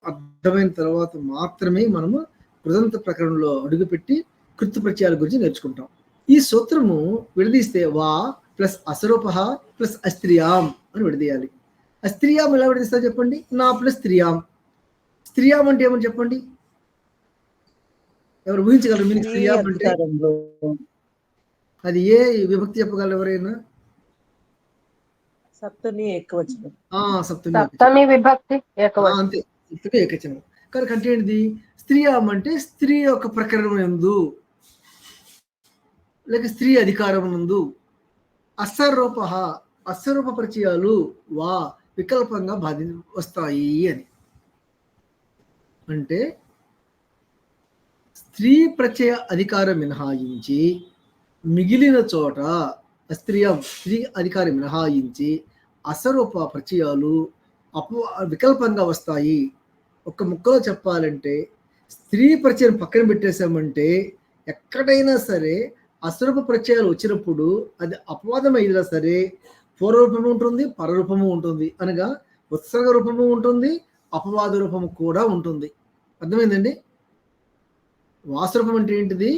అర్థమైన తర్వాత మాత్రమే మనము కృదంత ప్రకరణంలో అడుగుపెట్టి కృతు ప్రత్యయాల గురించి నేర్చుకుంటాం. ఈ సూత్రము విడదీస్తే వా ప్లస్ అసరూప ప్లస్ అస్త్రియాం అని విడదీయాలి. అస్త్రియాం ఎలా విడదీస్తా చెప్పండి? నా ప్లస్ స్త్రియాం. స్త్రియాం అంటే ఏమని చెప్పండి? ఎవరు ఊహించగలరు? మీకు స్త్రియాం అంటే అది ఏ విభక్తి చెప్పగలరు ఎవరైనా? సప్తమి ఏకవచనం. సప్తమి విభక్తి ఏకవచనం. అంతే, సప్తమి ఏకవచనం. కనుక అంటే ఏంటిది? స్త్రీయాం అంటే స్త్రీ యొక్క ప్రకరణం యందు లేక స్త్రీ అధికారం నందు అసరూప అసరూప పరిచయాలు వా వికల్పంగా వస్తాయి అని. అంటే స్త్రీ ప్రత్యయ అధికారం మినహాయించి మిగిలిన చోట స్త్రీ అధికారం మినహాయించి అసరూప పరిచయాలు వికల్పంగా వస్తాయి. ఒక్క ముక్కలో చెప్పాలంటే స్త్రీ పరిచయం పక్కన పెట్టేశామంటే ఎక్కడైనా సరే అసరూప ప్రత్యయాలు వచ్చినప్పుడు అది అపవాదం అయినా సరే పూర్వరూపము ఉంటుంది, పరరూపము ఉంటుంది. అనగా ఉత్సర్గ రూపము ఉంటుంది, అపవాద రూపము కూడా ఉంటుంది. అర్థమైందండి? వాసరూపం అంటే ఏంటిది?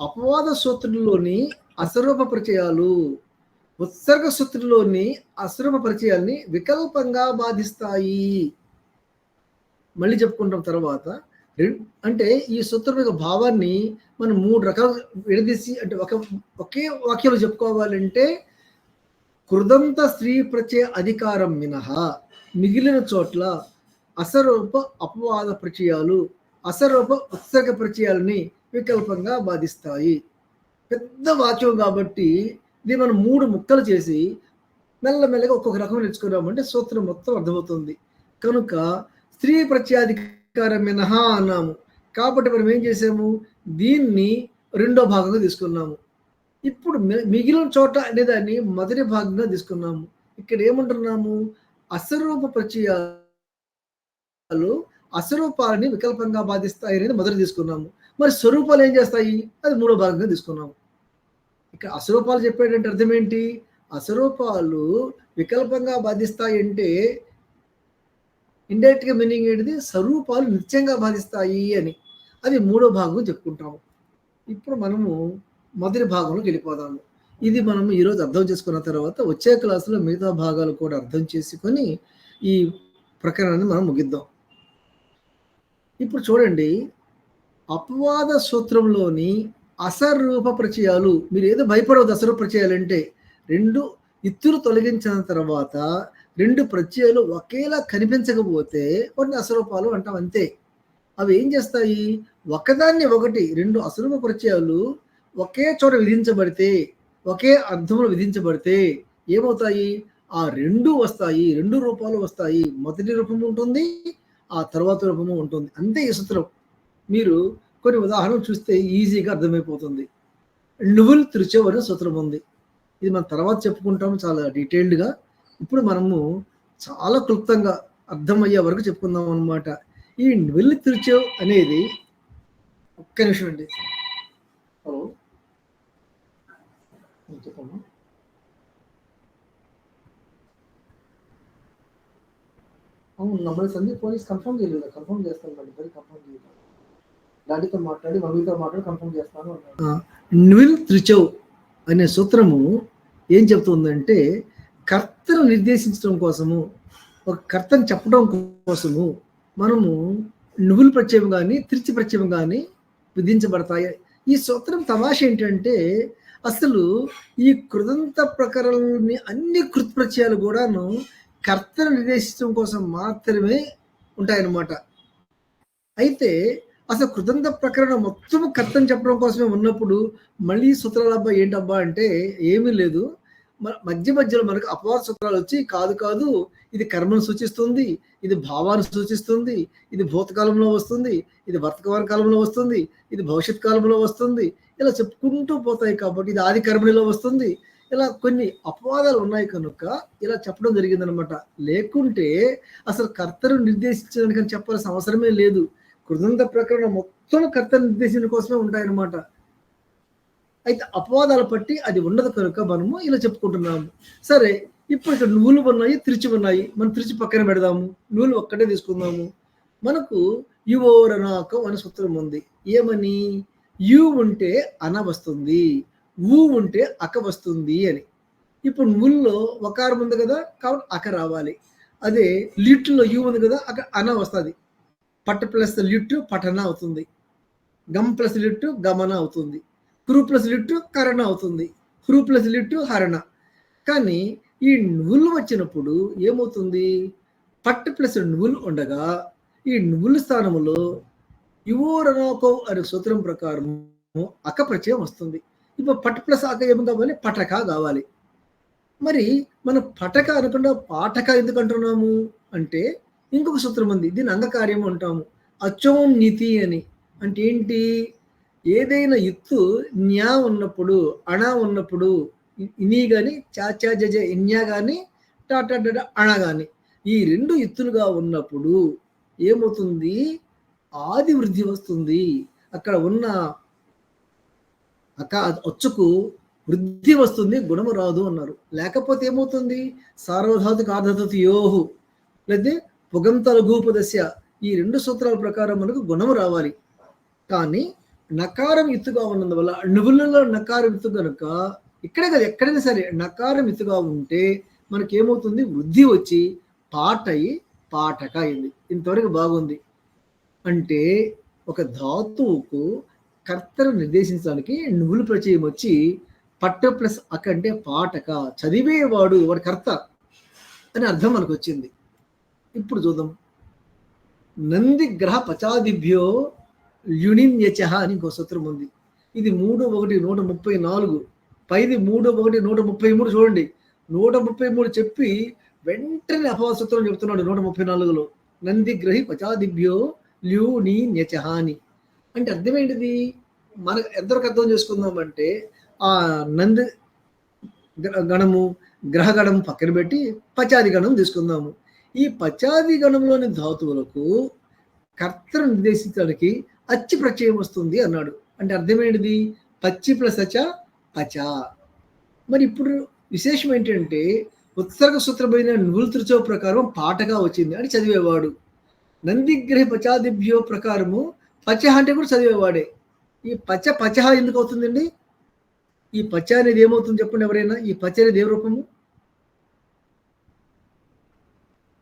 అపవాద సూత్రంలోని అసరూప పరిచయాలు ఉత్సర్గ సూత్రంలోని అసరూప పరిచయాల్ని వికల్పంగా బాధిస్తాయి. మళ్ళీ చెప్పుకుంటాం తర్వాత. అంటే ఈ సూత్రం యొక్క భావాన్ని మనం 3 రకాలు విడదీసి, అంటే ఒకే వాక్యంలో చెప్పుకోవాలంటే కృదంత స్త్రీ ప్రత్యయ అధికారం మినహా మిగిలిన చోట్ల అసరూప అపవాద పరిచయాలు అసరూప ఉత్సర్గ పరిచయాలని వికల్పంగా బాధిస్తాయి. పెద్ద వాక్యం కాబట్టి దీన్ని మనం 3 ముక్కలు చేసి మెల్లమెల్లగా ఒక్కొక్క రకం నేర్చుకున్నామంటే సూత్రం మొత్తం అర్థమవుతుంది. కనుక స్త్రీ ప్రత్యాధికారం మినహా అన్నాము కాబట్టి మనం ఏం చేసాము? దీన్ని 2వ భాగంగా తీసుకున్నాము. ఇప్పుడు మిగిలిన చోట అనేదాన్ని మొదటి భాగంగా తీసుకున్నాము. ఇక్కడ ఏమంటున్నాము? అసరూప పరిచయాలు అస్వరూపాలని వికల్పంగా బాధిస్తాయి అనేది మొదట తీసుకున్నాము. మరి స్వరూపాలు ఏం చేస్తాయి? అది 3వ భాగంగా తీసుకున్నాము. ఇక్కడ అస్వరూపాలు చెప్పేటంటే అర్థం ఏంటి? అస్వరూపాలు వికల్పంగా బాధిస్తాయి అంటే ఇండైరెక్ట్ గా మీనింగ్ ఏంటిది? స్వరూపాలు నిత్యంగా బాధిస్తాయి అని. అది 3వ భాగం చెప్పుకుంటాము. ఇప్పుడు మనము మొదటి భాగంలోకి వెళ్ళిపోదాము. ఇది మనం ఈరోజు అర్థం చేసుకున్న తర్వాత వచ్చే క్లాసులో మిగతా భాగాలు కూడా అర్థం చేసుకొని ఈ ప్రకరణాన్ని మనం ముగిద్దాం. ఇప్పుడు చూడండి, అపవాద సూత్రంలోని అసరూప పరిచయాలు, మీరు ఏదో భయపడవద్దు. అసరూప పరిచయాలు అంటే 2 ఇత్తులు తొలగించిన తర్వాత 2 ప్రత్యయాలు ఒకేలా కనిపించకపోతే వాటిని అసరూపాలు అంటాం, అంతే. అవి ఏం చేస్తాయి? ఒకదాన్ని ఒకటి 2 అసరూప పరిచయాలు ఒకే చోట విధించబడితే, ఒకే అర్థంలో విధించబడితే ఏమవుతాయి? ఆ 2 వస్తాయి, 2 రూపాలు వస్తాయి. మొదటి రూపము ఉంటుంది, ఆ తర్వాత రూపము ఉంటుంది. అంతే ఈ సూత్రం. మీరు కొన్ని ఉదాహరణలు చూస్తే ఈజీగా అర్థమైపోతుంది. నువ్వులు త్రిచవ్ అనే సూత్రం ఉంది. ఇది మనం తర్వాత చెప్పుకుంటాము చాలా డీటెయిల్డ్గా. ఇప్పుడు మనము చాలా క్లుప్తంగా అర్థమయ్యే వరకు చెప్పుకుందాం అనమాట. ఈ నువ్వులు త్రిచవ్ అనేది, ఒక్క నిమిషం అండి. హలో, చెప్పమ్మా. అవును, నమ్మల్ని సందీప్ పోలీస్ కన్ఫర్మ్ చేయలేదు. కన్ఫర్మ్ చేస్తాను, మరి కన్ఫర్మ్ చేయలేదు. డాడీతో మాట్లాడి మమ్మీతో మాట్లాడి కన్ఫర్మ్ చేస్తాను అన్నాడు. నివిల్ త్రిచౌ అనే సూత్రము ఏం చెప్తుందంటే కర్తను నిర్దేశించడం కోసము, ఒక కర్తను చెప్పడం కోసము మనము నువ్వులు ప్రత్యయం కానీ త్రిచి ప్రత్యయం కానీ విధించబడతాయి. ఈ సూత్రం తమాష ఏంటంటే అసలు ఈ కృదంత ప్రకారాలని అన్ని కృత్ ప్రత్యయాలు కూడాను కర్తను నిర్దేశించడం కోసం మాత్రమే ఉంటాయన్నమాట. అయితే అసలు కృతంత ప్రకరణ మొత్తం కర్తను చెప్పడం కోసమే ఉన్నప్పుడు మళ్ళీ సూత్రాలబ్బా ఏంటబ్బా అంటే ఏమీ లేదు. మధ్య మధ్యలో మనకు అపవాద సూత్రాలు వచ్చి కాదు ఇది కర్మను సూచిస్తుంది, ఇది భావాన్ని సూచిస్తుంది, ఇది భూతకాలంలో వస్తుంది, ఇది వర్తమాన కాలంలో వస్తుంది, ఇది భవిష్యత్ కాలంలో వస్తుంది, ఇలా చెప్పుకుంటూ పోతాయి. కాబట్టి ఇది ఆది కర్మణిలో వస్తుంది. ఇలా కొన్ని అపవాదాలు ఉన్నాయి కనుక ఇలా చెప్పడం జరిగిందనమాట. లేకుంటే అసలు కర్తను నిర్దేశించడానికి చెప్పాల్సిన అవసరమే లేదు. కృదంత ప్రకరణ మొత్తం కర్తను నిర్దేశించడం కోసమే ఉంటాయన్నమాట. అయితే అపవాదాలు పట్టి అది ఉండదు కనుక మనము ఇలా చెప్పుకుంటున్నాము. సరే, ఇప్పుడు ఇక్కడ నువ్వులు ఉన్నాయి, త్రిచి ఉన్నాయి. మనం త్రిచి పక్కన పెడదాము, నువ్వులు ఒక్కటే తీసుకుందాము. మనకు యువోరనాకం అనే సూత్రం ఉంది. ఏమని? యు ఉంటే అన వస్తుంది, ఊ ఉంటే అక వస్తుంది అని. ఇప్పుడు నువ్వుల్లో వకారం ఉంది కదా, కాబట్టి అక రావాలి. అదే లిట్లో యు ఉంది కదా, అక్కడ అన వస్తుంది. పట్ట ప్లస్ లిట్టు పఠన అవుతుంది, గమ్ ప్లస్ లిట్టు గమన అవుతుంది, క్రూ ప్లస్ లిట్టు కరణ అవుతుంది, హ్రూ ప్లస్ లిట్టు హరణ. కానీ ఈ నువ్వులు వచ్చినప్పుడు ఏమవుతుంది? పట్టు ప్లస్ నువ్వులు ఉండగా ఈ నువ్వుల స్థానంలో యువోరనోకో అనే సూత్రం ప్రకారం అక ప్రత్యయం వస్తుంది. ఇప్పుడు పట్టు ప్లస్ అక ఏమి కావాలి? పటక కావాలి. మరి మనం పటక అనకుండా పాఠక ఎందుకు అంటున్నాము అంటే ఇంకొక సూత్రం ఉంది, దీని అంగకార్యం అంటాము. అచోన్నీతి అని. అంటే ఏంటి? ఏదైనా ఇత్తు న్యా ఉన్నప్పుడు, అణ ఉన్నప్పుడు, ఇని కానీ చాచా జజ ఇన్యా కానీ టాటా అణ కానీ ఈ రెండు ఇత్తులుగా ఉన్నప్పుడు ఏమవుతుంది? ఆది వృద్ధి వస్తుంది. అక్కడ ఉన్న అచ్చుకు వృద్ధి వస్తుంది, గుణము రాదు అన్నారు. లేకపోతే ఏమవుతుంది? సార్వధాతుక ఆర్ధధాతు యోహు లేదా పుగంత లఘూపదస్య ఈ రెండు సూత్రాల ప్రకారం మనకు గుణము రావాలి. కానీ నకారం ఎత్తుగా ఉన్నందువల్ల నువ్వులలో నకారం ఎత్తు కనుక ఇక్కడే కదా ఎక్కడైనా సరే నకారం ఎత్తుగా ఉంటే మనకి ఏమవుతుంది? వృద్ధి వచ్చి పాట అయి పాఠక అయింది. ఇంతవరకు బాగుంది. అంటే ఒక ధాతువుకు కర్తను నిర్దేశించడానికి నువ్వులు ప్రత్యయం వచ్చి పట్ట ప్లస్ అక అంటే పాఠక, చదివేవాడు వాడు కర్త అని అర్థం మనకు వచ్చింది. ఇప్పుడు చూద్దాం. నంది గ్రహ పచాదిభ్యో యునిన్యచ అని ఇంకో సూత్రం ఉంది. ఇది 3:1 పైది 3:1 చూడండి. 133 చెప్పి వెంటనే అపవాద సూత్రం చెప్తున్నాడు 134లో. నంది గ్రహి పచాదిభ్యో ల్యూనిన్యచ అని. అంటే అర్థం ఏంటిది? మనకు ఎంతవరకు అర్థం చేసుకుందామంటే ఆ నంది గణము గ్రహగణం పక్కన పెట్టి పచాది గణం తీసుకుందాము. ఈ పచాది గణంలోని ధాతువులకు కర్తను నిర్దేశించడానికి అచ్చి ప్రత్యయం వస్తుంది అన్నాడు. అంటే అర్థమేంటిది? పచ్చి ప్లస్ అచ పచ. మరి ఇప్పుడు విశేషం ఏంటంటే ఉత్సర్గ సూత్రమైన నువ్వుల త్రిచో ప్రకారం పాటగా వచ్చింది అని చదివేవాడు. నందిగ్రహ పచాదిభ్యో ప్రకారము పచ అంటే కూడా చదివేవాడే. ఈ పచ ఎందుకు అవుతుందండి? ఈ పచ అనేది ఏమవుతుంది చెప్పండి ఎవరైనా? ఈ పచ అనేది ఏ రూపము?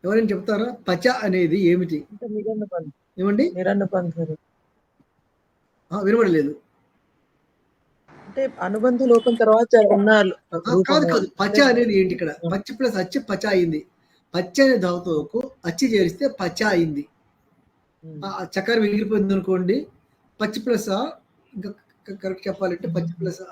ఎవరైనా చెప్తారా? పచ అనేది ఏమిటి? ఏమండి? వినబడలేదు. అంటే అనుబంధ లోపం తర్వాత కాదు. పచ అనేది ఏంటి? ఇక్కడ పచ్చి ప్లస్ అచ్చి పచ అయింది. పచ్చి అనే ధాతువుకు అచ్చి చేరిస్తే పచ అయింది. చక్కెర మిగిలిపోయింది అనుకోండి. పచ్చి ప్లస్ ఇంకా కరెక్ట్ చెప్పాలంటే పచ్చి ప్లస్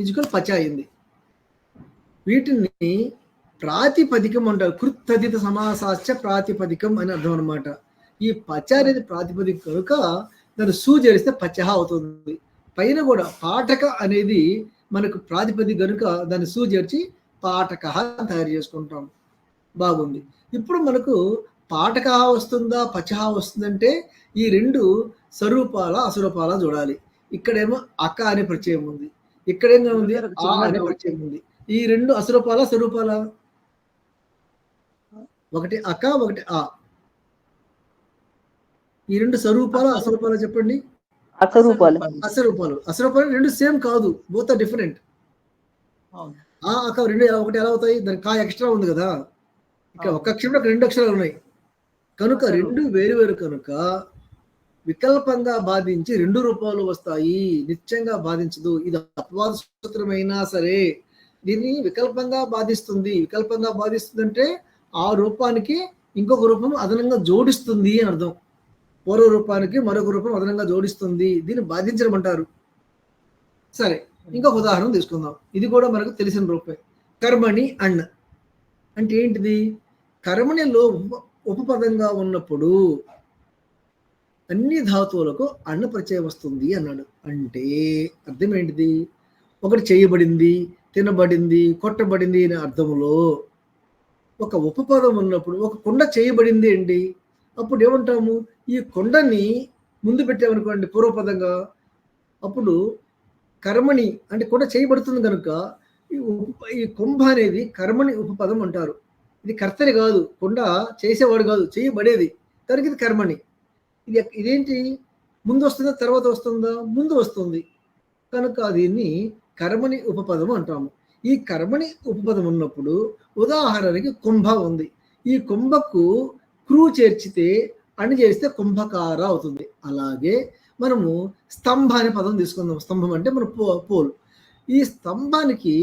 ఇజుకల్ పచ అయింది. వీటిని ప్రాతిపదికం అంటారు. కృత్తదిత సమాసాశ్చ ప్రాతిపదికం అని అర్థం అనమాట. ఈ పచ అనేది ప్రాతిపదిక కనుక దాన్ని సూ చేరిస్తే పచహ అవుతుంది. పైన కూడా పాఠక అనేది మనకు ప్రాతిపదిక కనుక దాన్ని సూ చేర్చి పాఠక తయారు చేసుకుంటాం. బాగుంది. ఇప్పుడు మనకు పాఠక వస్తుందా పచహ వస్తుందంటే ఈ రెండు స్వరూపాల అస్వరూపాల చూడాలి. ఇక్కడేమో అక అనే ప్రత్యయం ఉంది, ఇక్కడేమో ఉంది ఆ అనే ప్రత్యయం ఉంది. ఈ రెండు అస్వరూపాల స్వరూపాల? ఒకటి అక, ఒకటి ఆ. ఈ రెండు స్వరూపాలు అస్వరూపాలు చెప్పండి. అసరూపాలు. అస్వరూపాలు రెండు సేమ్ కాదు, బోత్ ఆర్ డిఫరెంట్. ఆ అక రెండు ఒకటి ఎలా అవుతాయి? దానికి కా ఎక్స్ట్రా ఉంది కదా, ఇక్కడ ఒక అక్షరం రెండు అక్షరాలు ఉన్నాయి కనుక రెండు వేరు కనుక వికల్పంగా బాధించి రెండు రూపాలు వస్తాయి, నిత్యంగా బాధించదు. ఇది అపవాద సూత్రమైనా సరే దీన్ని వికల్పంగా బాధిస్తుంది. వికల్పంగా బాధిస్తుంది అంటే ఆ రూపానికి ఇంకొక రూపం అదనంగా జోడిస్తుంది అని అర్థం. పూర్వ రూపానికి మరొక రూపం అదనంగా జోడిస్తుంది, దీన్ని బాధించడం అంటారు. సరే, ఇంకొక ఉదాహరణ తీసుకుందాం. ఇది కూడా మనకు తెలిసిన రూపే. కర్మణి అన్న అంటే ఏంటిది? కర్మణిలో ఉపపదంగా ఉన్నప్పుడు అన్ని ధాతువులకు అన్న ప్రత్యయం వస్తుంది అన్నాడు. అంటే అర్థం ఏంటిది? ఒకటి చేయబడింది, తినబడింది, కొట్టబడింది అనే అర్థంలో ఒక ఉపపదం ఉన్నప్పుడు, ఒక కుండ చేయబడింది అండి, అప్పుడు ఏమంటాము? ఈ కుండని ముందు పెట్టామనుకోండి పూర్వపదంగా, అప్పుడు కర్మణి అంటే కుండ చేయబడుతుంది కనుక ఈ కుంభ అనేది కర్మణి ఉపపదం అంటారు. ఇది కర్తని కాదు, కుండ చేసేవాడు కాదు, చేయబడేది కనుక ఇది కర్మణి. ఇదేంటి? ముందు వస్తుందా తర్వాత వస్తుందా? ముందు వస్తుంది కనుక దీన్ని కర్మణి ఉపపదం అంటాము. ఈ కర్మణి ఉపపదం ఉన్నప్పుడు ఉదాహరణకి కుంభ ఉంది. ఈ కుంభకు క్రూ చేర్చితే అని చేస్తే కుంభకార అవుతుంది. అలాగే మనము స్తంభ అనే పదం తీసుకుందాం. స్తంభం అంటే మన పోల్. ఈ స్తంభానికి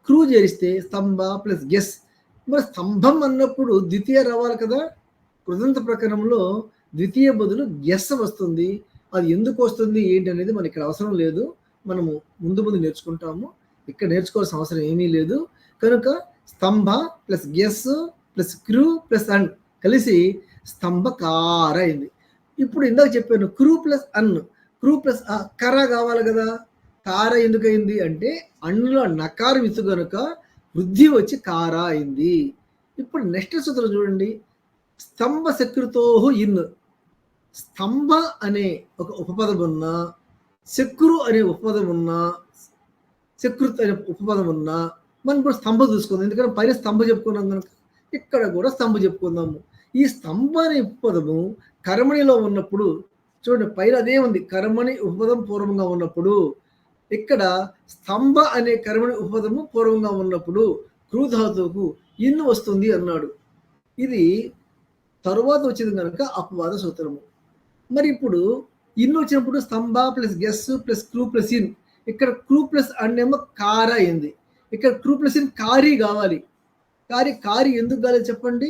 క్రూ చేరిస్తే స్తంభ ప్లస్ గెస్. మరి స్తంభం అన్నప్పుడు ద్వితీయ రావాలి కదా. కృదంత ప్రకరణంలో ద్వితీయ బదులు గెస్ వస్తుంది. అది ఎందుకు వస్తుంది ఏంటి అనేది మనకి ఇక్కడ అవసరం లేదు, మనము ముందు నేర్చుకుంటాము. ఇక్కడ నేర్చుకోవాల్సిన అవసరం ఏమీ లేదు. కనుక స్తంభ ప్లస్ గెస్ ప్లస్ క్రూ ప్లస్ అన్ కలిసి స్తంభకార అయింది. ఇప్పుడు ఇందాక చెప్పాను క్రూ ప్లస్ అన్, క్రూ ప్లస్ కర కావాలి కదా. కార ఎందుకు అయింది అంటే అన్నులో నకారం ఇత్తు కనుక వృద్ధి వచ్చి కార అయింది. ఇప్పుడు నెక్స్ట్ సూత్రం చూడండి. స్తంభ శకృతోహు ఇన్. స్తంభ అనే ఒక ఉపపదం ఉన్నా, శక్రు అనే ఉపపదం ఉన్నా, శకృత్ అనే ఉపపదం ఉన్నా మనం కూడా స్తంభ చూసుకుందాం. ఎందుకంటే పైన స్తంభ చెప్పుకున్నాం కనుక ఇక్కడ కూడా స్తంభ చెప్పుకుందాము. ఈ స్తంభ అనే ఉపపదము కర్మణిలో ఉన్నప్పుడు చూడండి, పైన అదే ఉంది, కర్మణి ఉపపదం పూర్వంగా ఉన్నప్పుడు. ఇక్కడ స్తంభ అనే కర్మణి ఉపపదము పూర్వంగా ఉన్నప్పుడు క్రూధాతువుకు ఇన్ను వస్తుంది అన్నాడు. ఇది తరువాత వచ్చింది కనుక అపవాద సూత్రము. మరి ఇప్పుడు ఇన్ను వచ్చినప్పుడు స్తంభ ప్లస్ గెస్ ప్లస్ క్రూ ప్లస్ ఇన్. ఇక్కడ క్రూ ప్లస్ అన్నేమో కార అయింది, ఇక్కడ క్రూ ప్లస్ ఇన్ కారీ కావాలి. కారీ ఎందుకు కాలేదు చెప్పండి?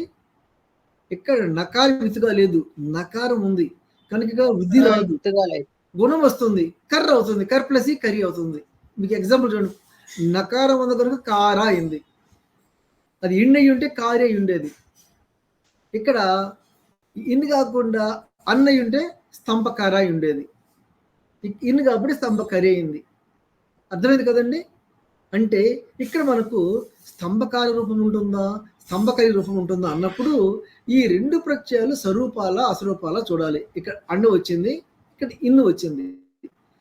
ఇక్కడ నకారం విత్తుగా లేదు, నకారం ఉంది కనుక వృద్ధి రాదు, గుణం వస్తుంది, కర్ర అవుతుంది. కర్ ప్లస్ కర్రీ అవుతుంది. మీకు ఎగ్జాంపుల్ చూడండి, నకారం ఉంది కనుక కార అయింది. అది ఇండి అయి ఉంటే కారీ అయి ఉండేది. ఇక్కడ ఇన్ కాకుండా అన్నయ్య ఉంటే స్తంభకార అయి ఉండేది. ఇన్ కాబట్టి స్తంభకరి అయింది. అర్థమైంది కదండి? అంటే ఇక్కడ మనకు స్తంభకార రూపం ఉంటుందా, స్తంభకరి రూపం ఉంటుందా అన్నప్పుడు ఈ రెండు ప్రత్యయాలు స్వరూపాల అస్వరూపాల చూడాలి. ఇక్కడ అన్ను వచ్చింది, ఇక్కడ ఇన్ను వచ్చింది.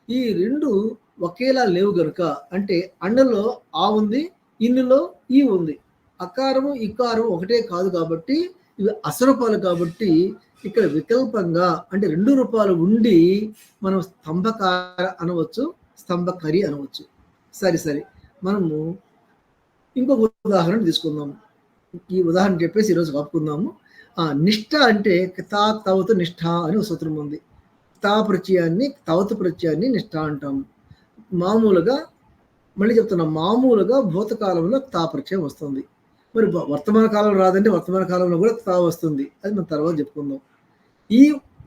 ఈ రెండు ఒకేలా లేవు కనుక, అంటే అన్నలో ఆ ఉంది, ఇన్నులో ఈ ఉంది. అకారము ఇకారం ఒకటే కాదు కాబట్టి ఇవి అస్వరూపాలు. కాబట్టి ఇక్కడ వికల్పంగా అంటే రెండు రూపాలు ఉండి మనం స్తంభకార అనవచ్చు, స్తంభకరి అనవచ్చు. సరే మనము ఇంకొక ఉదాహరణ తీసుకుందాము. ఈ ఉదాహరణ చెప్పేసి ఈరోజు కప్పుకుందాము. నిష్ఠ అంటే తా తవతు నిష్ఠ అని ఒక సూత్రం ఉంది. తా ప్రత్యయాన్ని తవతు ప్రత్యయాన్ని నిష్ఠ అంటాము. మామూలుగా మళ్ళీ చెప్తున్నాం, మామూలుగా భూతకాలంలో తా ప్రత్యయం వస్తుంది. మరి వర్తమాన కాలంలో రాదంటే వర్తమాన కాలంలో కూడా తా వస్తుంది, అది మనం తర్వాత చెప్పుకుందాం. ఈ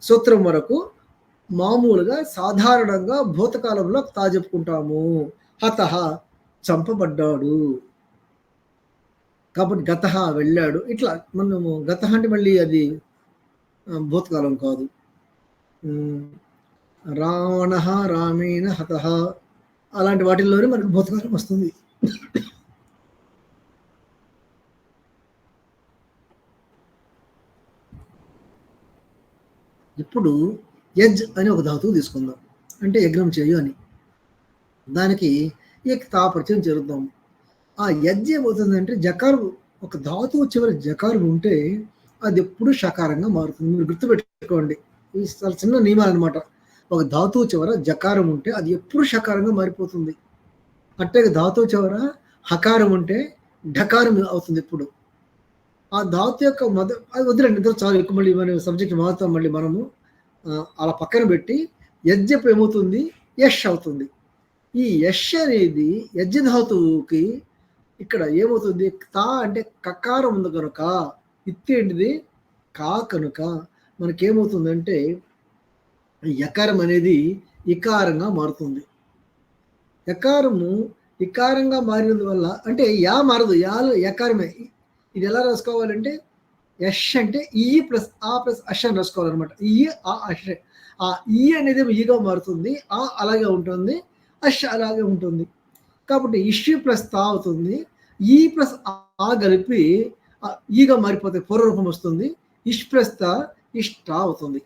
సూత్రం వరకు మామూలుగా సాధారణంగా భూతకాలంలో తా చెప్పుకుంటాము. హతహ చంపబడ్డాడు కాబట్టి గతహ వెళ్ళాడు. ఇట్లా మనము గతహ అంటే మళ్ళీ అది భూతకాలం కాదు. రావణ రామేణ హతహ అలాంటి వాటిల్లోనే మనకు భూతకాలం వస్తుంది. ఇప్పుడు యజ్ అని ఒక ధాతువు తీసుకుందాం, అంటే యజ్ఞం చేయు అని. దానికి తా ప్రత్యయం చేరుద్దాం. ఆ యజ్ ఏమవుతుందంటే జకారు ఒక ధాతువు చివరి జకారం ఉంటే అది ఎప్పుడు షకారంగా మారుతుంది. మీరు గుర్తుపెట్టుకోండి, ఇది చాలా చిన్న నియమాలు అనమాట. ఒక ధాతువు చివర జకారం ఉంటే అది ఎప్పుడు షకారంగా మారిపోతుంది. అంటే ధాతువు చివర హకారం ఉంటే ఢకారం అవుతుంది ఎప్పుడు. ఆ ధాతు యొక్క అది వదిలేండి, ఇద్దరు చాలా ఎక్కువ మళ్ళీ మన సబ్జెక్ట్ మారుతాం. మళ్ళీ మనము అలా పక్కన పెట్టి యజ్జపు ఏమవుతుంది, యష్ అవుతుంది. ఈ యష్ అనేది యజ్జ ధాతువుకి ఇక్కడ ఏమవుతుంది, తా అంటే కకారం ఉంది కనుక, ఇత్తి ఏంటిది కా కనుక మనకేమవుతుందంటే యకారం అనేది ఇకారంగా మారుతుంది. యకారము ఇకారంగా మారినందువల్ల అంటే యా మారదు, యాలో యకారమే. ఇది ఎలా రాసుకోవాలంటే యష్ అంటే ఈ ప్లస్ ఆ ప్లస్ అష్ అని రాసుకోవాలన్నమాట. ఈ ఆ అష్, ఆ ఈ అనేది ఈగా మారుతుంది, ఆ అలాగే ఉంటుంది, అష్ అలాగే ఉంటుంది. కాబట్టి ఇష్ ప్లస్ తా అవుతుంది, ఈ ప్లస్ ఆ కలిపి ఈగా మారిపోతే పూర్వరూపం వస్తుంది. ఇష్ ప్లస్ తా ఇష్ట అవుతుంది.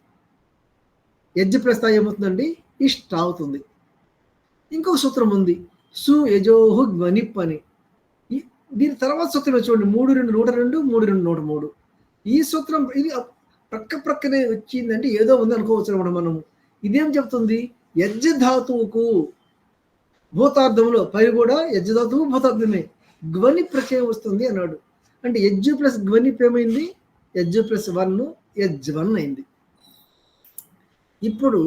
యజ్జ ప్లస్ తా ఏమవుతుందండి, ఇష్ట అవుతుంది. ఇంకొక సూత్రం ఉంది, సు యజోహు ధ్వనిప్ అని. దీని తర్వాత సూత్రం చూడండి, 3 2 102 3 2 103. ఈ సూత్రం ఇది ప్రక్కనే వచ్చిందంటే ఏదో ఉంది అనుకోవచ్చు అనమాట మనము. ఇదేం చెప్తుంది, యజ్జ ధాతువుకు భూతార్థంలో పై కూడా యజ్జ ధాతువు భూతార్థమే ధ్వని ప్రత్యయం వస్తుంది అన్నాడు. అంటే యజ్జు ప్లస్ ధ్వనిప్ ఏమైంది, యజ్జు ప్లస్ 1 యజ్వన్ అయింది. ఇప్పుడు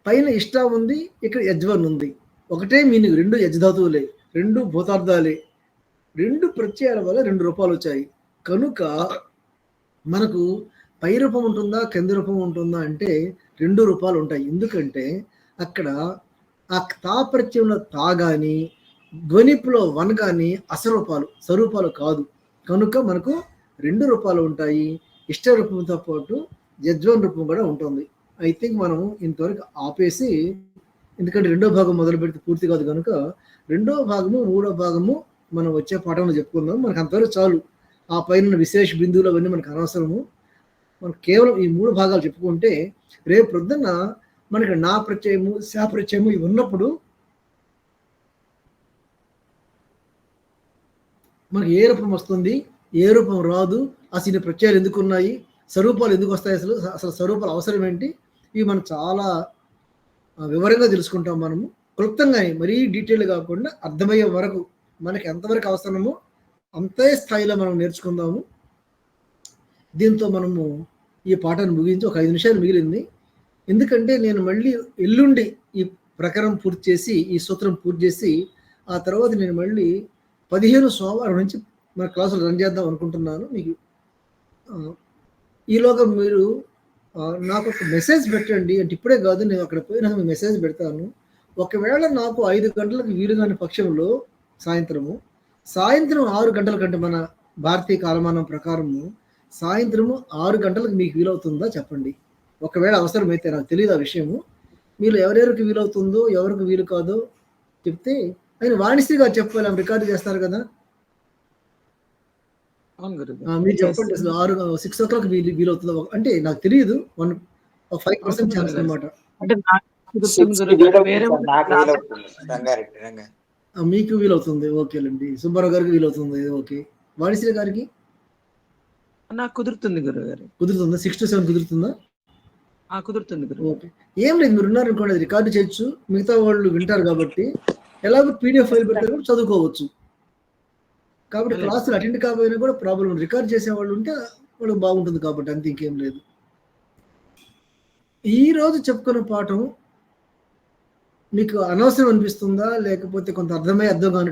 పైన ఇష్ట ఉంది, ఇక్కడ యజ్వన్ ఉంది, ఒకటే మీనింగ్, రెండు యజ్జ ధాతువులే, రెండు భూతార్థాలే, రెండు ప్రత్యయాల వల్ల 2 రూపాలు వచ్చాయి. కనుక మనకు పై రూపం ఉంటుందా కింద రూపం ఉంటుందా అంటే 2 రూపాలు ఉంటాయి. ఎందుకంటే అక్కడ ఆ తా ప్రత్యయంలో తా కానీ ధ్వనిపులో 1 కానీ అసరూపాలు, స్వరూపాలు కాదు. కనుక మనకు 2 రూపాలు ఉంటాయి. ఇష్ట రూపంతో పాటు యజ్వన్ రూపం కూడా ఉంటుంది. ఐ థింక్ మనం ఇంతవరకు ఆపేసి, ఎందుకంటే 2వ భాగం మొదలు పెడితే పూర్తి కాదు కనుక 2వ భాగము 3వ భాగము మనం వచ్చే పాఠంలో చెప్పుకుందాం. మనకు అంతవరకు చాలు. ఆ పైన విశేష బిందువులు అవన్నీ మనకు అనవసరము. మనం కేవలం ఈ 3 భాగాలు చెప్పుకుంటే రేపు ప్రొద్దున మనకి నా ప్రత్యయము శా ప్రత్యయము ఇవి ఉన్నప్పుడు మనకి ఏ రూపం వస్తుంది, ఏ రూపం రాదు, అసలు ప్రత్యయాలు ఎందుకు ఉన్నాయి, స్వరూపాలు ఎందుకు వస్తాయి, అసలు స్వరూపాలు అవసరం ఏంటి, ఇవి మనం చాలా వివరంగా తెలుసుకుంటాం. మనము క్లుప్తంగా మరీ డీటెయిల్ కాకుండా అర్థమయ్యే వరకు మనకి ఎంతవరకు అవసరమో అంతే స్థాయిలో మనం నేర్చుకుందాము. దీంతో మనము ఈ పాఠాన్ని ముగించి ఒక 5 నిమిషాలు మిగిలింది. ఎందుకంటే నేను మళ్ళీ ఎల్లుండి ఈ ప్రకరణం పూర్తి చేసి, ఈ సూత్రం పూర్తి చేసి, ఆ తర్వాత నేను మళ్ళీ 15 సోమవారం నుంచి మన క్లాసులు రన్ చేద్దాం అనుకుంటున్నాను. మీకు ఈలోగా మీరు నాకు ఒక మెసేజ్ పెట్టండి. అంటే ఇప్పుడే కాదు, నేను అక్కడ పోయినా మెసేజ్ పెడతాను. ఒకవేళ నాకు 5 గంటలకు వీలు కాని పక్షంలో సాయంత్రం 6 గంటల కంటే మన భారతీయ కాలమానం ప్రకారము సాయంత్రము 6 గంటలకు మీకు వీలవుతుందా చెప్పండి. ఒకవేళ అవసరమైతే, నాకు తెలియదు ఆ విషయము, మీరు ఎవరెవరికి వీలవుతుందో ఎవరికి వీలు కాదో చెప్తే ఆయన వాణిశ్రీ గారు చెప్పాలి, ఆమె రికార్డు చేస్తారు కదా. మీరు చెప్పండి అసలు 6 o'clock వీలవుతుందో. అంటే నాకు తెలియదు, 5% ఛాన్స్ అనమాట. మీకు వీలవుతుంది, ఓకేలండి. సుబ్బారావు గారికి వీలవుతుంది, ఓకే. వాణిశ్రీ గారికి నాకు కుదురుతుంది గురుగారు. కుదురుతుందా? 6 to 7 కుదురుతుందా? కుదురుతుంది గురు. ఓకే, ఏం లేదు, మీరు ఉన్నారనుకోండి, అది రికార్డు చేయొచ్చు, మిగతా వాళ్ళు వింటారు కాబట్టి. ఎలాగో పీడిఎఫ్ ఫైల్ పెడతారు కూడా చదువుకోవచ్చు. కాబట్టి క్లాసులు అటెండ్ కాకపోయినా కూడా ప్రాబ్లం, రికార్డ్ చేసేవాళ్ళు ఉంటే వాళ్ళకి బాగుంటుంది కాబట్టి, అంతే, ఇంకేం లేదు. ఈరోజు చెప్పుకున్న పాఠం మీకు అనవసరం అనిపిస్తుందా, లేకపోతే కొంత అర్థం కాని